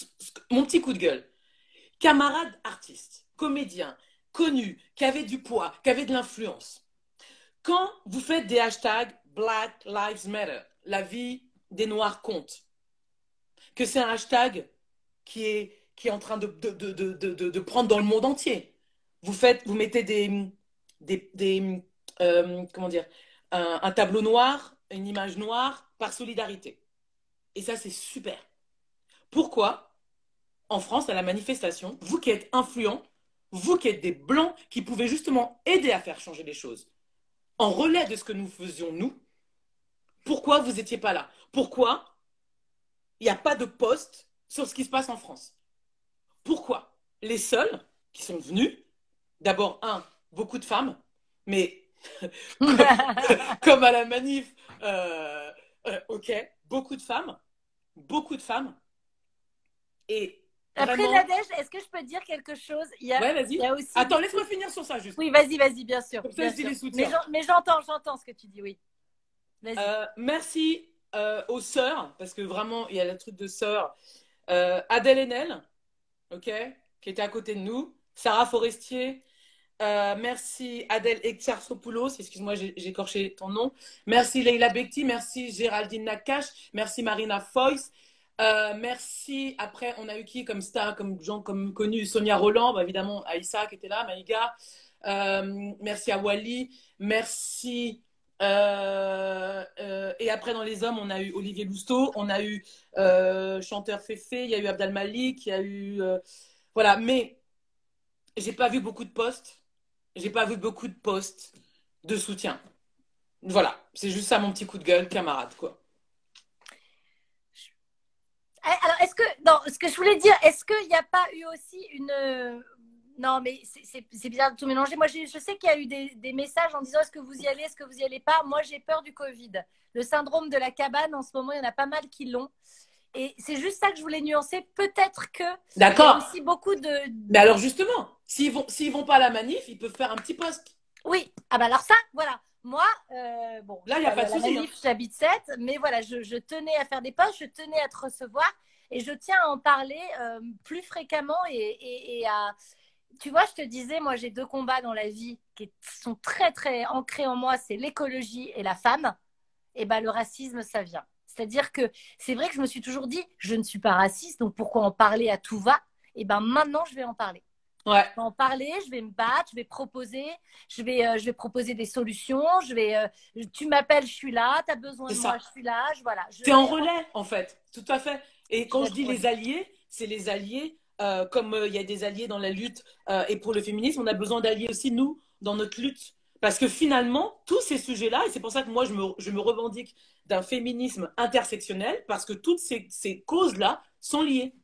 mon petit coup de gueule, camarades artistes, comédiens, connus, qui avaient du poids, qui avaient de l'influence, quand vous faites des hashtags Black Lives Matter, la vie des Noirs compte, que c'est un hashtag qui est en train de prendre dans le monde entier. Vous mettez comment dire, un tableau noir, une image noire par solidarité. Et ça, c'est super. Pourquoi, en France, à la manifestation, vous qui êtes influents, vous qui êtes des blancs qui pouvaient justement aider à faire changer les choses, en relais de ce que nous faisions nous, pourquoi vous n'étiez pas là? Pourquoi il n'y a pas de poste sur ce qui se passe en France? Pourquoi les seuls qui sont venus, d'abord, beaucoup de femmes, mais comme, comme à la manif, ok, beaucoup de femmes, et Après, vraiment, Nadège, est-ce que je peux te dire quelque chose? ouais, Il y vas-y. a aussi Attends, beaucoup. laisse-moi finir sur ça juste. Oui, vas-y, bien sûr, Comme ça, bien je dis sûr. les soutiens. Mais j'entends ce que tu dis, oui. Vas-y. Merci aux sœurs, parce que vraiment, il y a le truc de sœurs. Adèle Haenel, ok, qui était à côté de nous. Sarah Forestier. Merci Adèle Exarchopoulos, excuse-moi, j'ai écorché ton nom. Merci Leila Bekti, merci Géraldine Nakache, merci Marina Foyce. Merci, après, on a eu qui comme star, comme gens comme connus, Sonia Roland, bah, évidemment, Aïssa qui était là, Maïga. Merci à Wally, merci. Et après, dans les hommes, on a eu Olivier Lousteau, on a eu chanteur Féfé, il y a eu Abdal Malik, il y a eu. Voilà, mais j'ai pas vu beaucoup de posts. J'ai pas vu beaucoup de posts de soutien. Voilà, c'est juste ça mon petit coup de gueule, camarade, quoi. Alors, non, ce que je voulais dire, est-ce qu'il n'y a pas eu aussi Non, mais c'est bizarre de tout mélanger. Moi, je sais qu'il y a eu des messages en disant est-ce que vous y allez, est-ce que vous y allez pas. Moi, j'ai peur du Covid. Le syndrome de la cabane, en ce moment, il y en a pas mal qui l'ont. Et c'est juste ça que je voulais nuancer. Peut-être que il y a D'accord. aussi beaucoup de. Mais alors justement, s'ils vont pas à la manif, ils peuvent faire un petit post. Oui, ah bah alors ça, voilà. Moi, bon, je Là, il suis n'y a pas pas allée de à la souci, hein. manif, j'habite 7, mais voilà, je tenais à faire des posts, je tenais à te recevoir et je tiens à en parler plus fréquemment et à, tu vois, je te disais, moi, j'ai deux combats dans la vie qui sont très, très ancrés en moi, c'est l'écologie et la femme. Et ben, le racisme, ça vient. C'est-à-dire que c'est vrai que je me suis toujours dit, je ne suis pas raciste, donc pourquoi en parler à tout va? Et ben, maintenant, je vais en parler. Ouais, Je vais en parler, je vais me battre, je vais proposer, je vais proposer des solutions, tu m'appelles, je suis là, tu as besoin c'est de moi, ça. je suis là, voilà, je C'est en vais, relais, en fait. Tout à fait. Et je quand vais je être dis les relais. alliés, c'est les alliés, comme il y a des alliés dans la lutte et pour le féminisme, on a besoin d'alliés aussi, nous, dans notre lutte. Parce que finalement, tous ces sujets-là, et c'est pour ça que moi, je me revendique d'un féminisme intersectionnel, parce que toutes ces causes-là sont liées.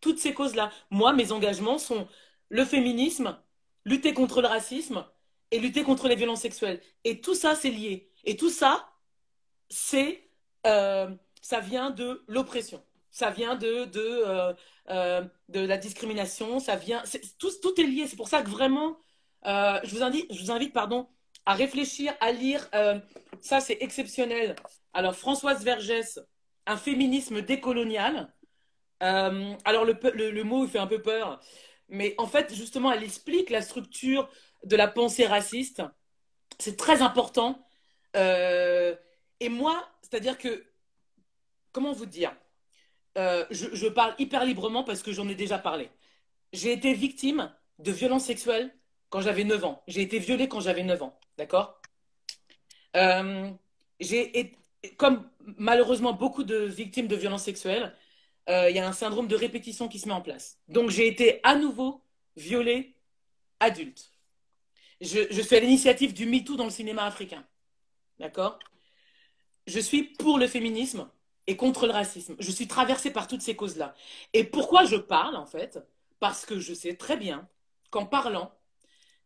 Toutes ces causes-là. Moi, mes engagements sont le féminisme, lutter contre le racisme et lutter contre les violences sexuelles. Et tout ça, c'est lié. Et tout ça, c'est ça vient de l'oppression, ça vient de la discrimination, ça vient, tout est lié. C'est pour ça que vraiment, je vous invite pardon, à réfléchir, à lire. Ça, c'est exceptionnel. Alors, Françoise Vergès, Un féminisme décolonial. Alors, le mot, il fait un peu peur, mais en fait, justement, elle explique la structure de la pensée raciste. C'est très important. Euh, et moi, c'est-à-dire que, comment vous dire, je parle hyper librement parce que j'en ai déjà parlé. J'ai été victime de violences sexuelles quand j'avais 9 ans. J'ai été violée quand j'avais 9 ans, d'accord. euh, comme malheureusement beaucoup de victimes de violences sexuelles, il y a un syndrome de répétition qui se met en place. Donc j'ai été à nouveau violée adulte. Je suis à l'initiative du MeToo dans le cinéma africain, d'accord. Je suis pour le féminisme et contre le racisme. Je suis traversée par toutes ces causes-là. Et pourquoi je parle, en fait? Parce que je sais très bien qu'en parlant,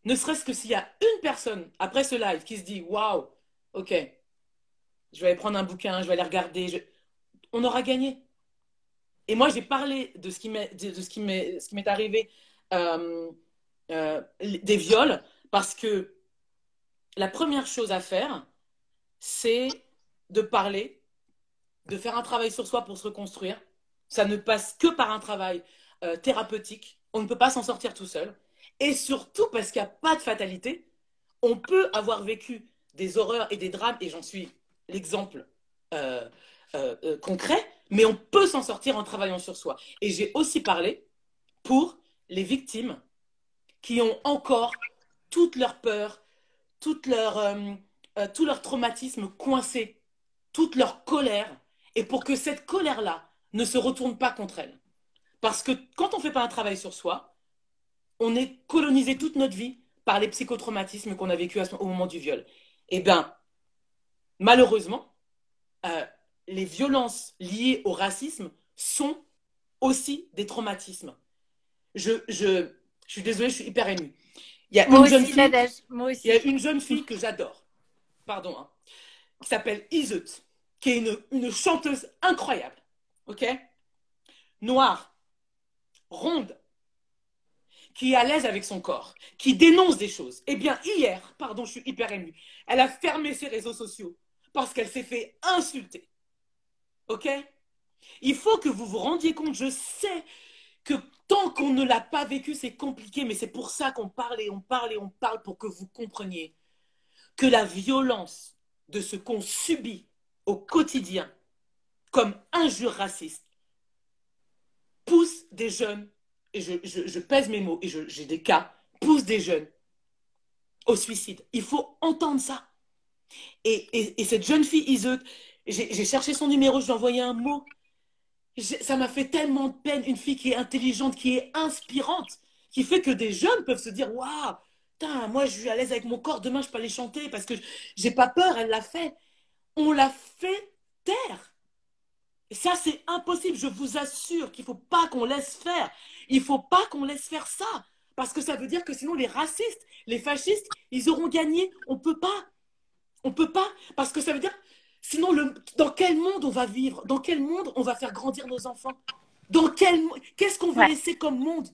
ne serait-ce que s'il y a une personne après ce live qui se dit waouh, ok, je vais aller prendre un bouquin, je vais aller regarder, on aura gagné. Et moi, j'ai parlé de ce qui m'est arrivé, euh, des viols, parce que la première chose à faire, c'est de parler, de faire un travail sur soi pour se reconstruire. Ça ne passe que par un travail thérapeutique. On ne peut pas s'en sortir tout seul. Et surtout parce qu'il n'y a pas de fatalité. On peut avoir vécu des horreurs et des drames, et j'en suis l'exemple euh, concret, mais on peut s'en sortir en travaillant sur soi. Et j'ai aussi parlé pour les victimes qui ont encore toute leur peur, tout leur traumatisme coincé, toute leur colère, et pour que cette colère-là ne se retourne pas contre elles. Parce que quand on ne fait pas un travail sur soi, on est colonisé toute notre vie par les psychotraumatismes qu'on a vécu au moment du viol. Et bien, malheureusement, euh, les violences liées au racisme sont aussi des traumatismes. Je suis désolée, je suis hyper émue. Il y a Moi une jeune aussi, fille, Nadège, moi il y a aussi. une jeune fille que j'adore, pardon, hein, qui s'appelle Iseut, qui est une chanteuse incroyable, ok. Noire, ronde, qui est à l'aise avec son corps, qui dénonce des choses. Eh bien, hier, pardon, je suis hyper émue, elle a fermé ses réseaux sociaux parce qu'elle s'est fait insulter, ok. Il faut que vous vous rendiez compte, je sais que tant qu'on ne l'a pas vécu, c'est compliqué, mais c'est pour ça qu'on parle et on parle et on parle pour que vous compreniez que la violence de ce qu'on subit au quotidien comme injure raciste pousse des jeunes, et je pèse mes mots, et j'ai des cas, pousse des jeunes au suicide. Il faut entendre ça. Et cette jeune fille, Iseut, j'ai cherché son numéro, je lui ai envoyé un mot. Ça m'a fait tellement de peine, une fille qui est intelligente, qui est inspirante, qui fait que des jeunes peuvent se dire waouh, moi je suis à l'aise avec mon corps, demain je peux aller chanter parce que j'ai pas peur, elle l'a fait. On l'a fait taire. Et ça, c'est impossible. Je vous assure qu'il ne faut pas qu'on laisse faire. Il ne faut pas qu'on laisse faire ça. Parce que ça veut dire que sinon les racistes, les fascistes, ils auront gagné. On peut pas. On peut pas. Parce que ça veut dire, sinon, dans quel monde on va vivre? Dans quel monde on va faire grandir nos enfants? Qu'est-ce qu'on veut Ouais. laisser comme monde?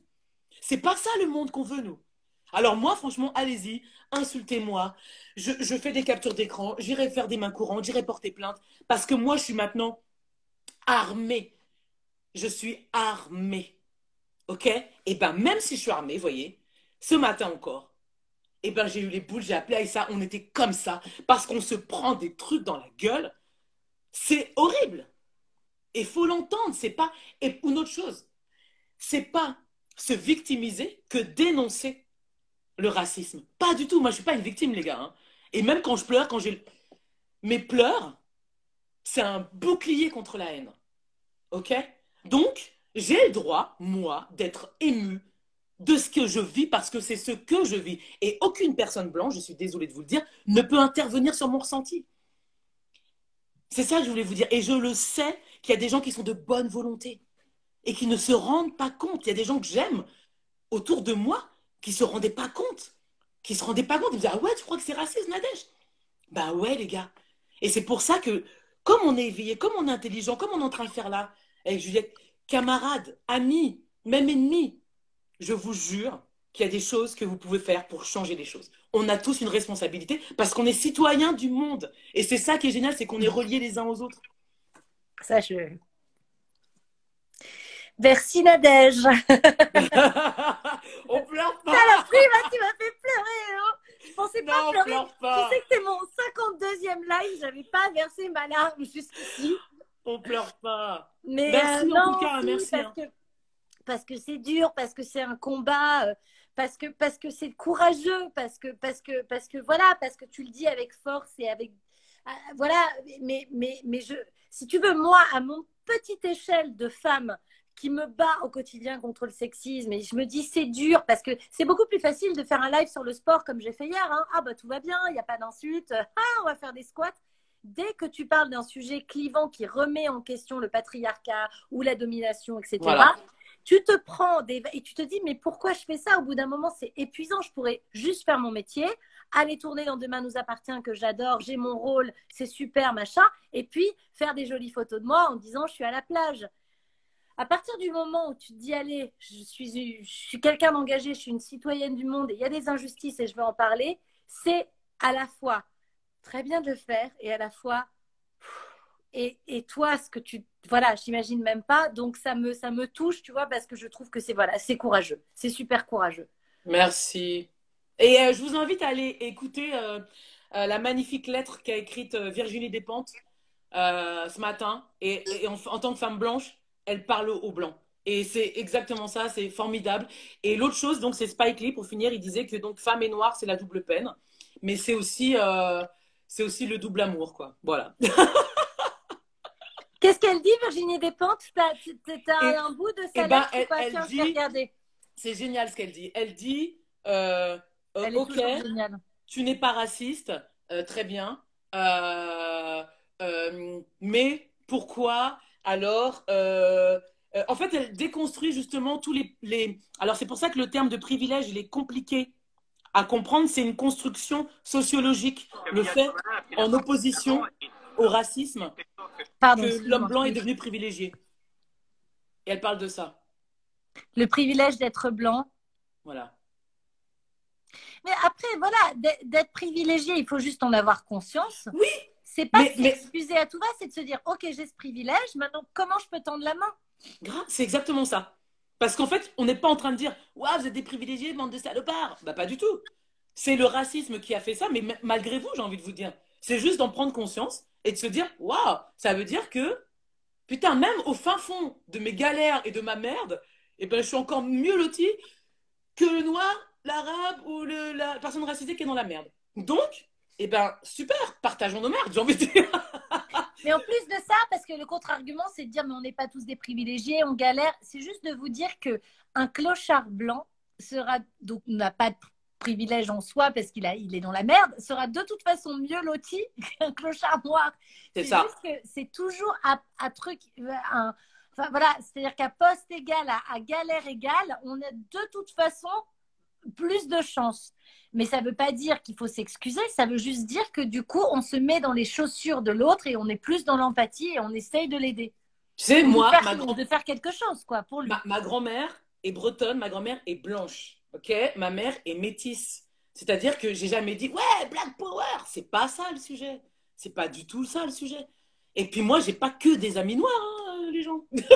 C'est pas ça le monde qu'on veut, nous. Alors moi, franchement, allez-y, insultez-moi. Je fais des captures d'écran, j'irai faire des mains courantes, j'irai porter plainte. Parce que moi, je suis maintenant armée. Je suis armée. OK? Et ben même si je suis armée, vous voyez, ce matin encore, et ben j'ai eu les boules, j'ai appelé Aïssa, on était comme ça. Parce qu'on se prend des trucs dans la gueule. C'est horrible. Et faut l'entendre, c'est pas. Et une autre chose, c'est pas se victimiser que dénoncer le racisme. Pas du tout. Moi, je suis pas une victime, les gars, hein. Et même quand je pleure, quand j'ai. Mes pleurs, c'est un bouclier contre la haine. OK? Donc, j'ai le droit, moi, d'être ému de ce que je vis parce que c'est ce que je vis. Et aucune personne blanche, je suis désolée de vous le dire, ne peut intervenir sur mon ressenti. C'est ça que je voulais vous dire. Et je le sais qu'il y a des gens qui sont de bonne volonté et qui ne se rendent pas compte. Il y a des gens que j'aime autour de moi qui ne se rendaient pas compte. Qui ne se rendaient pas compte. Ils me disaient, ah ouais, tu crois que c'est raciste, Nadège? Bah ouais, les gars. Et c'est pour ça que, comme on est éveillé, comme on est intelligent, comme on est en train de faire là, avec Juliette, camarades, amis, même ennemis, je vous jure qu'il y a des choses que vous pouvez faire pour changer les choses. On a tous une responsabilité parce qu'on est citoyens du monde. Et c'est ça qui est génial, c'est qu'on est reliés les uns aux autres. Ça, Merci Nadège. On pleure Ah, la pas. pluie, tu m'as fait pleurer. Hein. Je pensais pas Non, on pleurer. pleure Tu sais pas. que c'est mon 52e live, j'avais pas versé ma larme jusqu'ici. On pleure pas. Mais Merci en tout non, cas, si, merci. Hein. parce que c'est dur, parce que c'est un combat, parce que c'est courageux, parce que voilà, parce que tu le dis avec force et avec voilà. Mais si tu veux, moi, à mon petite échelle de femme qui me bat au quotidien contre le sexisme, et je me dis c'est dur parce que c'est beaucoup plus facile de faire un live sur le sport comme j'ai fait hier. Hein. Ah bah tout va bien, il n'y a pas d'insultes. Ah, on va faire des squats. Dès que tu parles d'un sujet clivant qui remet en question le patriarcat ou la domination, etc., Voilà. tu te prends et tu te dis, mais pourquoi je fais ça? Au bout d'un moment, c'est épuisant. Je pourrais juste faire mon métier, aller tourner dans Demain nous appartient, que j'adore, j'ai mon rôle, c'est super, machin, et puis faire des jolies photos de moi en disant, je suis à la plage. À partir du moment où tu te dis, allez, je suis quelqu'un d'engagé, je suis une citoyenne du monde, et il y a des injustices et je veux en parler, c'est à la fois très bien de le faire et à la fois et toi ce que tu voilà, j'imagine même pas, donc ça me touche, tu vois, parce que je trouve que c'est voilà, c'est courageux, c'est super courageux. Merci. Et je vous invite à aller écouter la magnifique lettre qu'a écrite Virginie Despentes ce matin. Et en tant que femme blanche, elle parle aux blancs. Et c'est exactement ça, c'est formidable. Et l'autre chose, donc, c'est Spike Lee, pour finir, il disait que donc femme et noire, c'est la double peine. Mais c'est aussi le double amour, quoi. Voilà. Qu'est-ce qu'elle dit, Virginie Despentes? Et, T'as un bout de et sa ben, lettre ou pas? elle Tiens, je vais dit, regarder. c'est génial ce qu'elle dit. Elle dit, euh, Elle est ok, toujours géniale. tu n'es pas raciste, très bien. Mais pourquoi alors en fait, elle déconstruit justement tous Alors, c'est pour ça que le terme de privilège, il est compliqué à comprendre. C'est une construction sociologique. Le fait, en opposition au racisme, Pardon, que l'homme excuse-moi. blanc est Oui. devenu privilégié. Et elle parle de ça. Le privilège d'être blanc. Voilà. Mais après, voilà, d'être privilégié, il faut juste en avoir conscience. Oui, C'est pas de mais s'excuser à tout va, c'est de se dire, ok, j'ai ce privilège, maintenant, comment je peux tendre la main? grave, c'est exactement ça. Parce qu'en fait, on n'est pas en train de dire, waouh, vous êtes des privilégiés, bande de salopards. Bah, pas du tout. C'est le racisme qui a fait ça, mais malgré vous, j'ai envie de vous dire. C'est juste d'en prendre conscience et de se dire, waouh, ça veut dire que, putain, même au fin fond de mes galères et de ma merde, eh ben, je suis encore mieux loti que le noir, l'arabe ou la personne racisée qui est dans la merde. Donc, eh ben, super, partageons nos merdes, j'ai envie de dire. Mais en plus de ça, parce que le contre-argument, c'est de dire, mais on n'est pas tous des privilégiés, on galère. C'est juste de vous dire que un clochard blanc sera, donc n'a pas de privilège en soi parce il est dans la merde, sera de toute façon mieux loti qu'un clochard noir. C'est C'est ça. juste que c'est toujours à truc, enfin voilà, c'est-à-dire qu'à poste égal, à galère égale, on est de toute façon plus de chance. Mais ça ne veut pas dire qu'il faut s'excuser, ça veut juste dire que du coup, on se met dans les chaussures de l'autre et on est plus dans l'empathie et on essaye de l'aider. Tu sais, Ou moi, de faire quelque chose, quoi, pour lui. ma grand-mère est bretonne, ma grand-mère est blanche. Ok, ma mère est métisse. C'est-à-dire que j'ai jamais dit, ouais, Black Power. C'est pas ça le sujet. C'est pas du tout ça le sujet. Et puis moi, j'ai pas que des amis noirs, hein, les gens. Oh,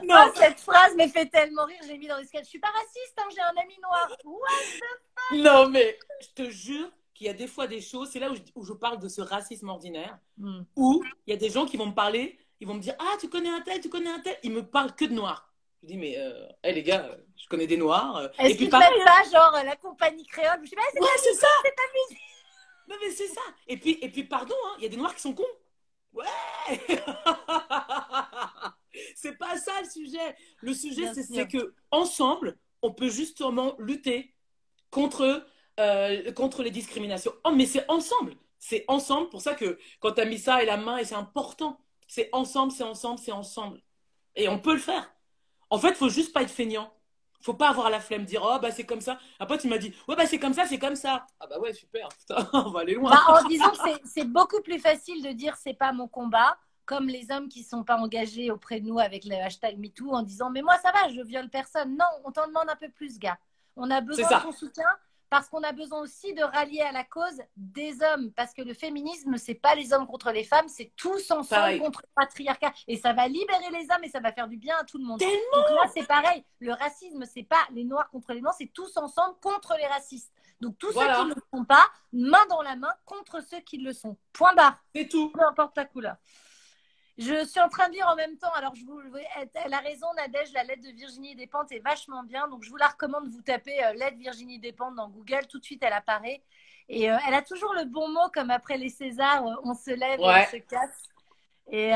Non, cette phrase me fait tellement rire, j'ai mis dans les sketchs. Je suis pas raciste, hein, j'ai un ami noir. What? non, mais je te jure qu'il y a des fois des choses, c'est là où je parle de ce racisme ordinaire, où il y a des gens qui vont me parler, ils vont me dire, ah, tu connais un tel, tu connais un tel. Ils me parlent que de noirs. Je dis, mais hey, les gars, je connais des noirs. Est-ce Et puis qu'ils te pareil, mettent pas, genre, la compagnie créole? Je sais pas, c'est ouais, ta c'est ça. c'est ta musique. Non, mais c'est ça. Et puis pardon, hein, il y a des noirs qui sont cons. Ouais. C'est pas ça le sujet. Le sujet, Bien c'est sûr. que ensemble, on peut justement lutter contre les discriminations. Oh, mais c'est ensemble. C'est ensemble. Pour ça que quand tu as mis ça et la main, et c'est important. C'est ensemble, c'est ensemble, c'est ensemble. Et on peut le faire. En fait, il faut juste pas être feignant. Faut pas avoir la flemme de dire, oh, bah, c'est comme ça. Après, tu m'as dit, ouais, bah, c'est comme ça, c'est comme ça. Ah, bah, ouais, super. Putain, on va aller loin. Bah, en disant que c'est beaucoup plus facile de dire c'est pas mon combat, comme les hommes qui sont pas engagés auprès de nous avec le hashtag MeToo en disant mais moi ça va, je viole personne. Non, on t'en demande un peu plus, gars. On a C'est besoin de ça. ton soutien parce qu'on a besoin aussi de rallier à la cause des hommes. Parce que le féminisme, c'est pas les hommes contre les femmes, c'est tous ensemble Pareil. contre le patriarcat. Et ça va libérer les hommes et ça va faire du bien à tout le monde. Donc Tellement. là, c'est pareil. Le racisme, c'est pas les noirs contre les blancs, c'est tous ensemble contre les racistes. Donc tous ceux qui ne Voilà. le font pas, main dans la main contre ceux qui le sont. Point barre. C'est tout. Peu importe la couleur. Je suis en train de lire en même temps. Alors, elle a raison, Nadège, la lettre de Virginie Despentes est vachement bien. Donc, je vous la recommande. Vous tapez lettre Virginie Despentes dans Google. Tout de suite, elle apparaît. Et elle a toujours le bon mot, comme après les Césars, on se lève et on Ouais. se casse. Et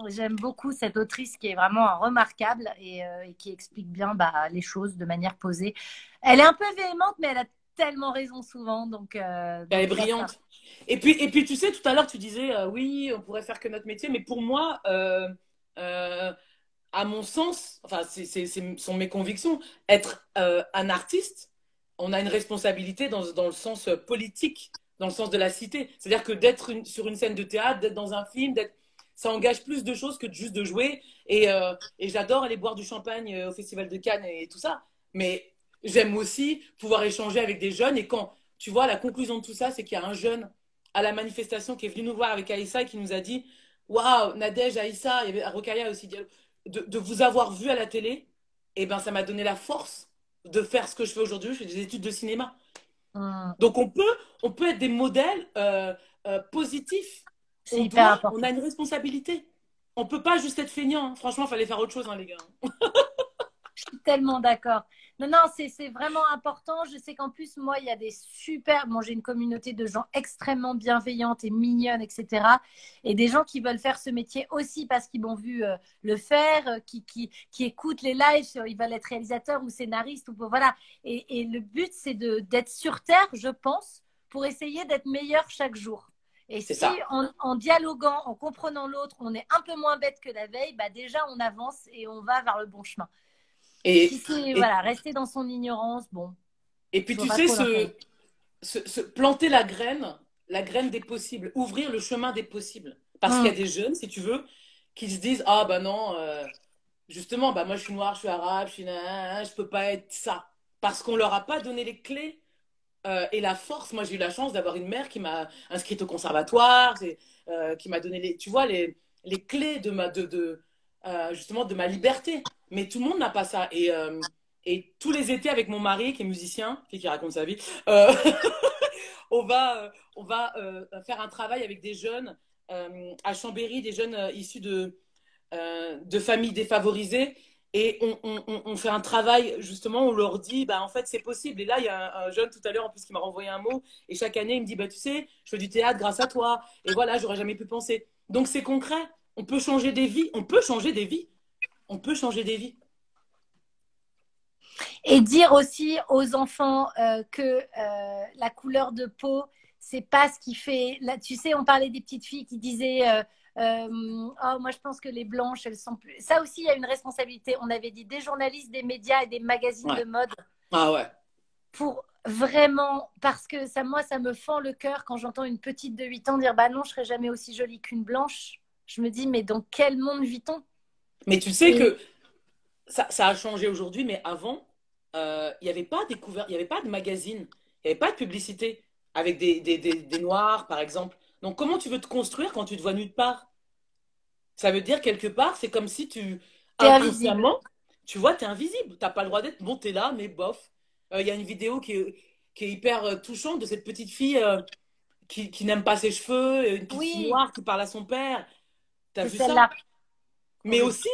j'aime beaucoup cette autrice qui est vraiment remarquable et qui explique bien les choses de manière posée. Elle est un peu véhémente, mais elle a tellement raison souvent. Donc Elle est il y a ça. brillante. Et puis, tu sais, tout à l'heure, tu disais, oui, on pourrait faire que notre métier, mais pour moi, euh, à mon sens, enfin, sont mes convictions, être un artiste, on a une responsabilité dans le sens politique, dans le sens de la cité. C'est-à-dire que sur une scène de théâtre, d'être dans un film, ça engage plus de choses que juste de jouer. Et j'adore aller boire du champagne au Festival de Cannes et tout ça. Mais j'aime aussi pouvoir échanger avec des jeunes. Et quand, tu vois, la conclusion de tout ça, c'est qu'il y a un jeune à la manifestation qui est venu nous voir avec Aïssa et qui nous a dit, waouh, Nadège, Aïssa, il y avait Rokaya aussi, de vous avoir vu à la télé, et ben ça m'a donné la force de faire ce que je fais aujourd'hui. Je fais des études de cinéma. Hum, Donc on peut être des modèles positifs. c'est hyper On a important. une responsabilité. On peut pas juste être feignant, hein. Franchement, il fallait faire autre chose, hein, les gars. Je suis tellement d'accord. Non, non, c'est vraiment important. Je sais qu'en plus, moi, il y a des super. Bon, j'ai une communauté de gens extrêmement bienveillantes et mignonnes, etc. Et des gens qui veulent faire ce métier aussi parce qu'ils m'ont vu le faire, qui écoutent les lives, ils veulent être réalisateurs ou scénaristes. Voilà. Et le but, c'est d'être sur Terre, je pense, pour essayer d'être meilleur chaque jour. Et C'est si ça. en dialoguant, en comprenant l'autre, on est un peu moins bête que la veille, bah déjà on avance et on va vers le bon chemin. Si Et, c'est et, voilà, rester dans son ignorance, bon, et je puis vois tu pas sais, trop l'intérêt. planter la graine des possibles, ouvrir le chemin des possibles. Parce qu'il y a Hum, des jeunes, si tu veux, qui se disent, ah bah non, justement, bah moi je suis noire, je suis arabe, je peux pas être ça. Parce qu'on leur a pas donné les clés et la force. Moi j'ai eu la chance d'avoir une mère qui m'a inscrite au conservatoire, qui m'a donné tu vois, les clés justement de ma liberté. Mais tout le monde n'a pas ça. Et tous les étés avec mon mari qui est musicien, qui raconte sa vie, on va faire un travail avec des jeunes à Chambéry, des jeunes issus de familles défavorisées. Et on fait un travail, justement, où on leur dit, bah, en fait, c'est possible. Et là, il y a un jeune tout à l'heure, en plus, qui m'a renvoyé un mot. Et chaque année, il me dit, bah, tu sais, je fais du théâtre grâce à toi. Et voilà, j'aurais jamais pu penser. Donc, c'est concret. On peut changer des vies. On peut changer des vies. On peut changer des vies. Et dire aussi aux enfants que la couleur de peau, c'est pas ce qui fait. Là, tu sais, on parlait des petites filles qui disaient Oh, moi, je pense que les blanches, elles sont plus. Ça aussi, il y a une responsabilité. On avait dit des journalistes, des médias et des magazines Ouais. de mode Ah ouais. pour vraiment. Parce que ça, moi, ça me fend le cœur quand j'entends une petite de 8 ans dire bah non, je serai jamais aussi jolie qu'une blanche. Je me dis, mais dans quel monde vit-on? Mais tu sais Et que ça a changé aujourd'hui, mais avant, il n'y avait pas il y avait pas de magazine, il n'y avait pas de publicité avec des noirs, par exemple. Donc, comment tu veux te construire quand tu te vois nulle part? Ça veut dire, quelque part, c'est comme si t'es invisible. inconsciemment, tu vois, tu es invisible. T'as pas le droit d'être, bon, t'es là, mais bof. Il y a une vidéo qui est hyper touchante de cette petite fille qui n'aime pas ses cheveux, une petite fille Oui, noire qui parle à son père. T'as c'est vu ça? celle-là. Mais Oui. aussi,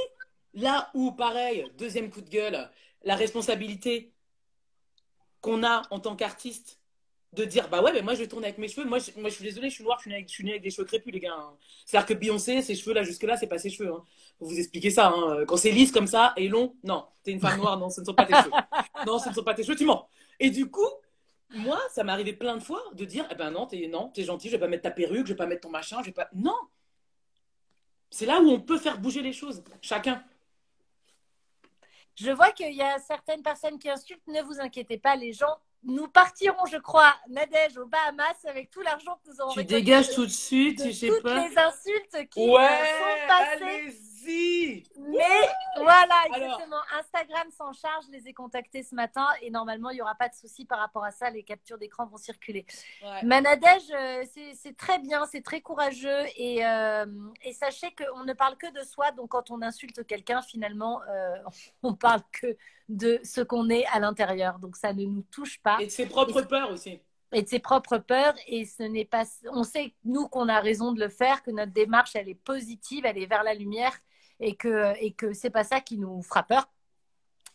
là où, pareil, deuxième coup de gueule, la responsabilité qu'on a en tant qu'artiste de dire, bah ouais, mais moi je vais tourner avec mes cheveux. Moi, je suis désolée, je suis noire, je suis née avec des cheveux crépus, les gars, hein. C'est-à-dire que Beyoncé, ses cheveux là, jusque-là, c'est pas ses cheveux, hein. Faut vous expliquer ça, hein. Quand c'est lisse comme ça et long, non. T'es une femme noire, non, ce ne sont pas tes cheveux. Non, ce ne sont pas tes cheveux, tu mens. Et du coup, moi, ça m'est arrivé plein de fois de dire, eh ben non, t'es gentil, je vais pas mettre ta perruque, je vais pas mettre ton machin, je vais pas. Non, c'est là où on peut faire bouger les choses, chacun. Je vois qu'il y a certaines personnes qui insultent. Ne vous inquiétez pas, les gens. Nous partirons, je crois, Nadège, aux Bahamas avec tout l'argent que nous aurons Tu récolté dégages tout de suite, de je sais toutes pas. les insultes qui sont Ouais, passées. allez-y. Mais voilà, Alors, exactement. Instagram s'en charge. Je les ai contactés ce matin et normalement, il n'y aura pas de souci par rapport à ça. Les captures d'écran vont circuler. ouais. Manadège, c'est très bien, c'est très courageux et sachez qu'on ne parle que de soi. Donc, quand on insulte quelqu'un, finalement, on parle que de ce qu'on est à l'intérieur. Donc, ça ne nous touche pas Et de ses et, propres peurs aussi. et de ses propres peurs. Et ce n'est pas, on sait nous qu'on a raison de le faire, que notre démarche elle est positive, elle est vers la lumière et que c'est pas ça qui nous fera peur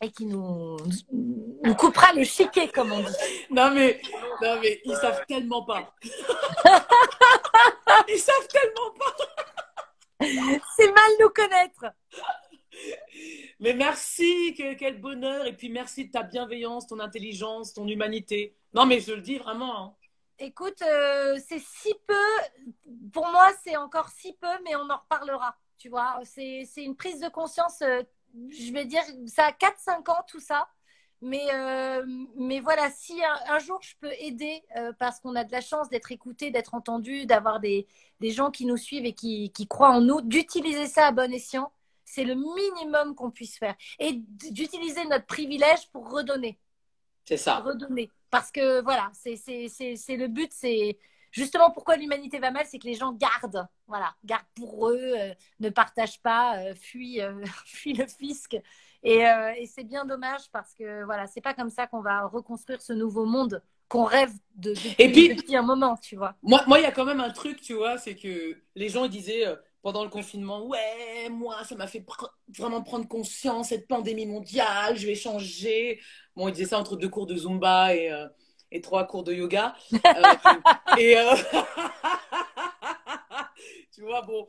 et qui nous coupera le chiquet, comme on dit. Non mais, non mais, ils savent tellement pas. Ils savent tellement pas. C'est mal nous connaître. Mais merci, quel bonheur. Et puis merci de ta bienveillance, ton intelligence, ton humanité. Non mais je le dis vraiment, hein. Écoute, c'est si peu, pour moi, c'est encore si peu, mais on en reparlera. Tu vois, c'est une prise de conscience, je vais dire, ça a 4 5 ans tout ça. Mais voilà, si un jour je peux aider, parce qu'on a de la chance d'être écouté, d'être entendu, d'avoir des gens qui nous suivent et qui croient en nous, d'utiliser ça à bon escient, c'est le minimum qu'on puisse faire. Et d'utiliser notre privilège pour redonner C'est ça. redonner. Parce que voilà, c'est le but, c'est justement pourquoi l'humanité va mal, c'est que les gens gardent, voilà, gardent pour eux, ne partagent pas, fuient, fuient le fisc. Et c'est bien dommage parce que voilà, c'est pas comme ça qu'on va reconstruire ce nouveau monde qu'on rêve Et puis, depuis un moment, tu vois. il y a quand même un truc, tu vois, c'est que les gens ils disaient pendant le confinement, ouais, moi, ça m'a fait vraiment prendre conscience, cette pandémie mondiale, je vais changer. Bon, ils disaient ça entre deux cours de Zumba et trois cours de yoga. Euh, et tu vois, bon.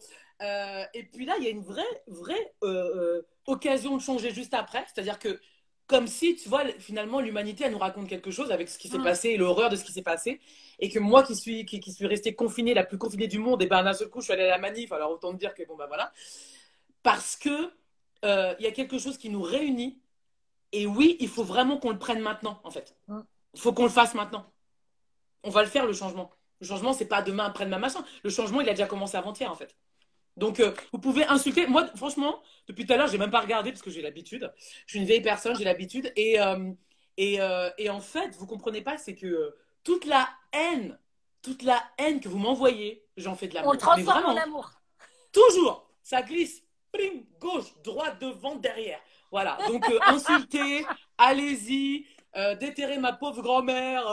Et puis là, il y a une vraie occasion de changer juste après. C'est-à-dire que, comme si, tu vois, finalement, l'humanité, elle nous raconte quelque chose avec ce qui s'est Mm. passé et l'horreur de ce qui s'est passé. Et que moi, qui suis restée confinée, la plus confinée du monde, et ben d'un seul coup, je suis allée à la manif. Alors, autant te dire que, bon, ben voilà. Parce que il y a quelque chose qui nous réunit. Et oui, il faut vraiment qu'on le prenne maintenant, en fait. Mm. Il faut qu'on le fasse maintenant. On va le faire, le changement. Le changement, c'est pas demain, après-demain, machin. Le changement, il a déjà commencé avant-hier, en fait. Donc, vous pouvez insulter. Moi, franchement, depuis tout à l'heure, j'ai même pas regardé parce que j'ai l'habitude. Je suis une vieille personne, j'ai l'habitude. Et en fait, vous comprenez pas, c'est que toute la haine, toute la haine que vous m'envoyez, j'en fais de On le l'amour. Mais transforme en vraiment, amour. toujours, ça glisse. Plim, gauche, droite, devant, derrière. Voilà. Donc, insultez, allez-y. Déterrer ma pauvre grand-mère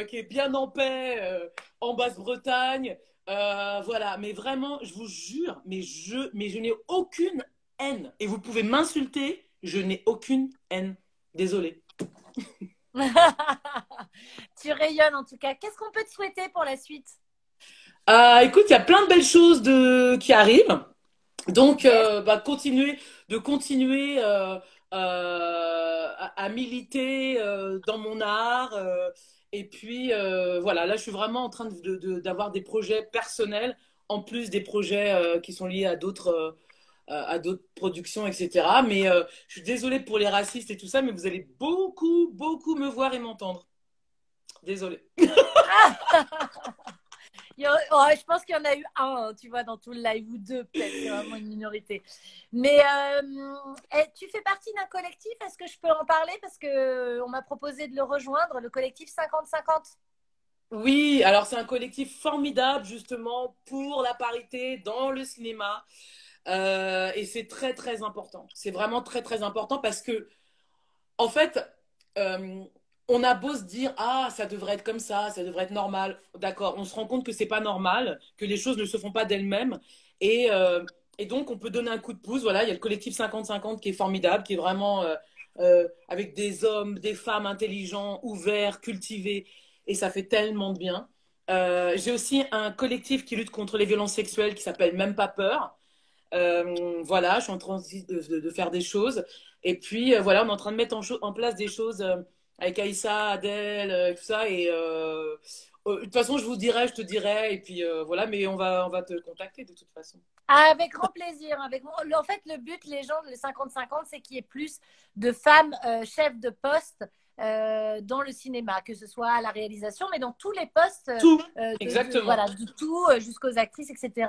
qui est bien en paix en Basse-Bretagne. Voilà, mais vraiment, je vous jure, mais je n'ai aucune haine. Et vous pouvez m'insulter, je n'ai aucune haine. Désolée. Tu rayonnes en tout cas. Qu'est-ce qu'on peut te souhaiter pour la suite? Écoute, il y a plein de belles choses qui arrivent. Donc, Yes. bah, continuer à militer dans mon art. Et puis, voilà, là, je suis vraiment en train d'avoir des projets personnels en plus des projets qui sont liés à d'autres productions, etc. Mais je suis désolée pour les racistes et tout ça, mais vous allez beaucoup, beaucoup me voir et m'entendre. Désolée. Je pense qu'il y en a eu un, tu vois, dans tout le live, ou deux peut-être, c'est vraiment une minorité. Mais tu fais partie d'un collectif, est-ce que je peux en parler? Parce qu'on m'a proposé de le rejoindre, le collectif 50-50. Oui, alors c'est un collectif formidable justement pour la parité dans le cinéma. Et c'est très très important. C'est vraiment très très important parce que en fait, euh, on a beau se dire ah ça devrait être comme ça devrait être normal. D'accord, on se rend compte que c'est pas normal, que les choses ne se font pas d'elles-mêmes et et donc on peut donner un coup de pouce. Voilà, il y a le collectif 50-50 qui est formidable, qui est vraiment avec des hommes, des femmes intelligents, ouverts, cultivés et ça fait tellement de bien. J'ai aussi un collectif qui lutte contre les violences sexuelles qui s'appelle Même pas peur. Voilà, je suis en train de faire des choses. Et puis, voilà, on est en train de mettre en place des choses avec Aïssa, Adèle, tout ça. Et de toute façon, je te dirai. Et puis, voilà, mais on va te contacter de toute façon. Ah, avec grand plaisir. En fait, le but, les gens, le 50-50, c'est qu'il y ait plus de femmes chefs de poste dans le cinéma, que ce soit à la réalisation, mais dans tous les postes, Tout, exactement. voilà, du tout, jusqu'aux actrices, etc.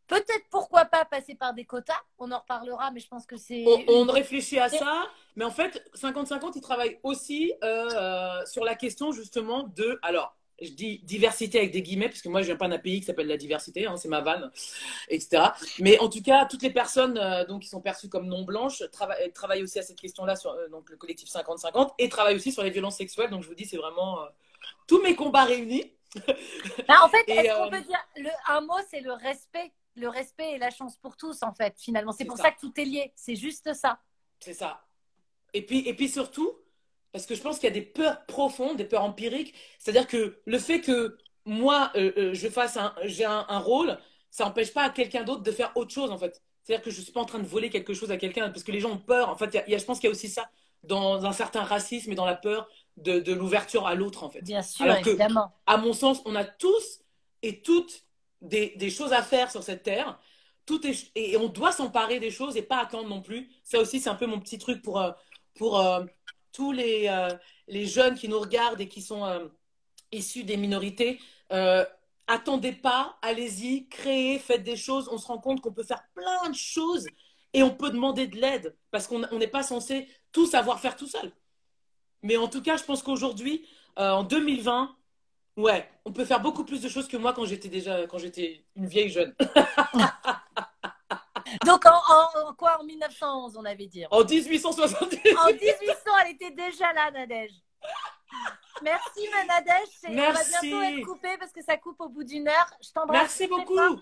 Peut-être pourquoi pas passer par des quotas, on en reparlera, mais je pense que c'est On une bonne réfléchit à idée. ça, mais en fait, 50-50, ils travaillent aussi sur la question justement de. Alors, je dis diversité avec des guillemets, parce que moi, je viens pas d'un pays qui s'appelle la diversité, hein, c'est ma vanne, etc. Mais en tout cas, toutes les personnes donc, qui sont perçues comme non blanches travaillent aussi à cette question-là, sur donc, le collectif 50-50, et travaillent aussi sur les violences sexuelles. Donc, je vous dis, c'est vraiment tous mes combats réunis. Bah, en fait, Et est-ce qu'on peut dire un mot, c'est le respect et la chance pour tous, en fait, finalement. C'est c'est pour ça ça, que tout est lié. C'est juste ça. c'est ça. Et puis surtout, parce que je pense qu'il y a des peurs profondes, des peurs empiriques, c'est-à-dire que le fait que moi, j'ai un rôle, ça n'empêche pas à quelqu'un d'autre de faire autre chose, en fait. C'est-à-dire que je ne suis pas en train de voler quelque chose à quelqu'un, parce que les gens ont peur. En fait, je pense qu'il y a aussi ça dans un certain racisme et dans la peur de l'ouverture à l'autre, en fait. Bien sûr, Alors que, évidemment. à mon sens, on a tous et toutes des choses à faire sur cette terre. Et on doit s'emparer des choses et pas attendre non plus. Ça aussi, c'est un peu mon petit truc pour tous les jeunes qui nous regardent et qui sont issus des minorités. Euh, Attendez pas, allez-y, créez, faites des choses. On se rend compte qu'on peut faire plein de choses et on peut demander de l'aide parce qu'on n'est pas censé tout savoir faire tout seul. Mais en tout cas, je pense qu'aujourd'hui, en 2020, ouais, on peut faire beaucoup plus de choses que moi quand j'étais une vieille jeune. Donc, quoi, en 1911, on avait dit. En 1870. En 1800, elle était déjà là, Nadège. Merci, ma Nadège. On va bientôt être Merci. coupé parce que ça coupe au bout d'une heure. Je t'embrasse Merci très fort. beaucoup.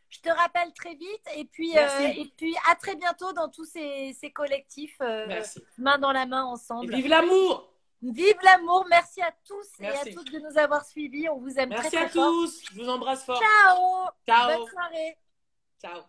Je te rappelle très vite. Merci. Et puis à très bientôt dans tous ces collectifs, Merci. main dans la main Et ensemble. vive l'amour. Vive l'amour. Merci à tous et à Merci. toutes de nous avoir suivis. On vous aime très, Merci à très fort. tous. Je vous embrasse fort. Ciao. Bonne Ciao. soirée. Ciao.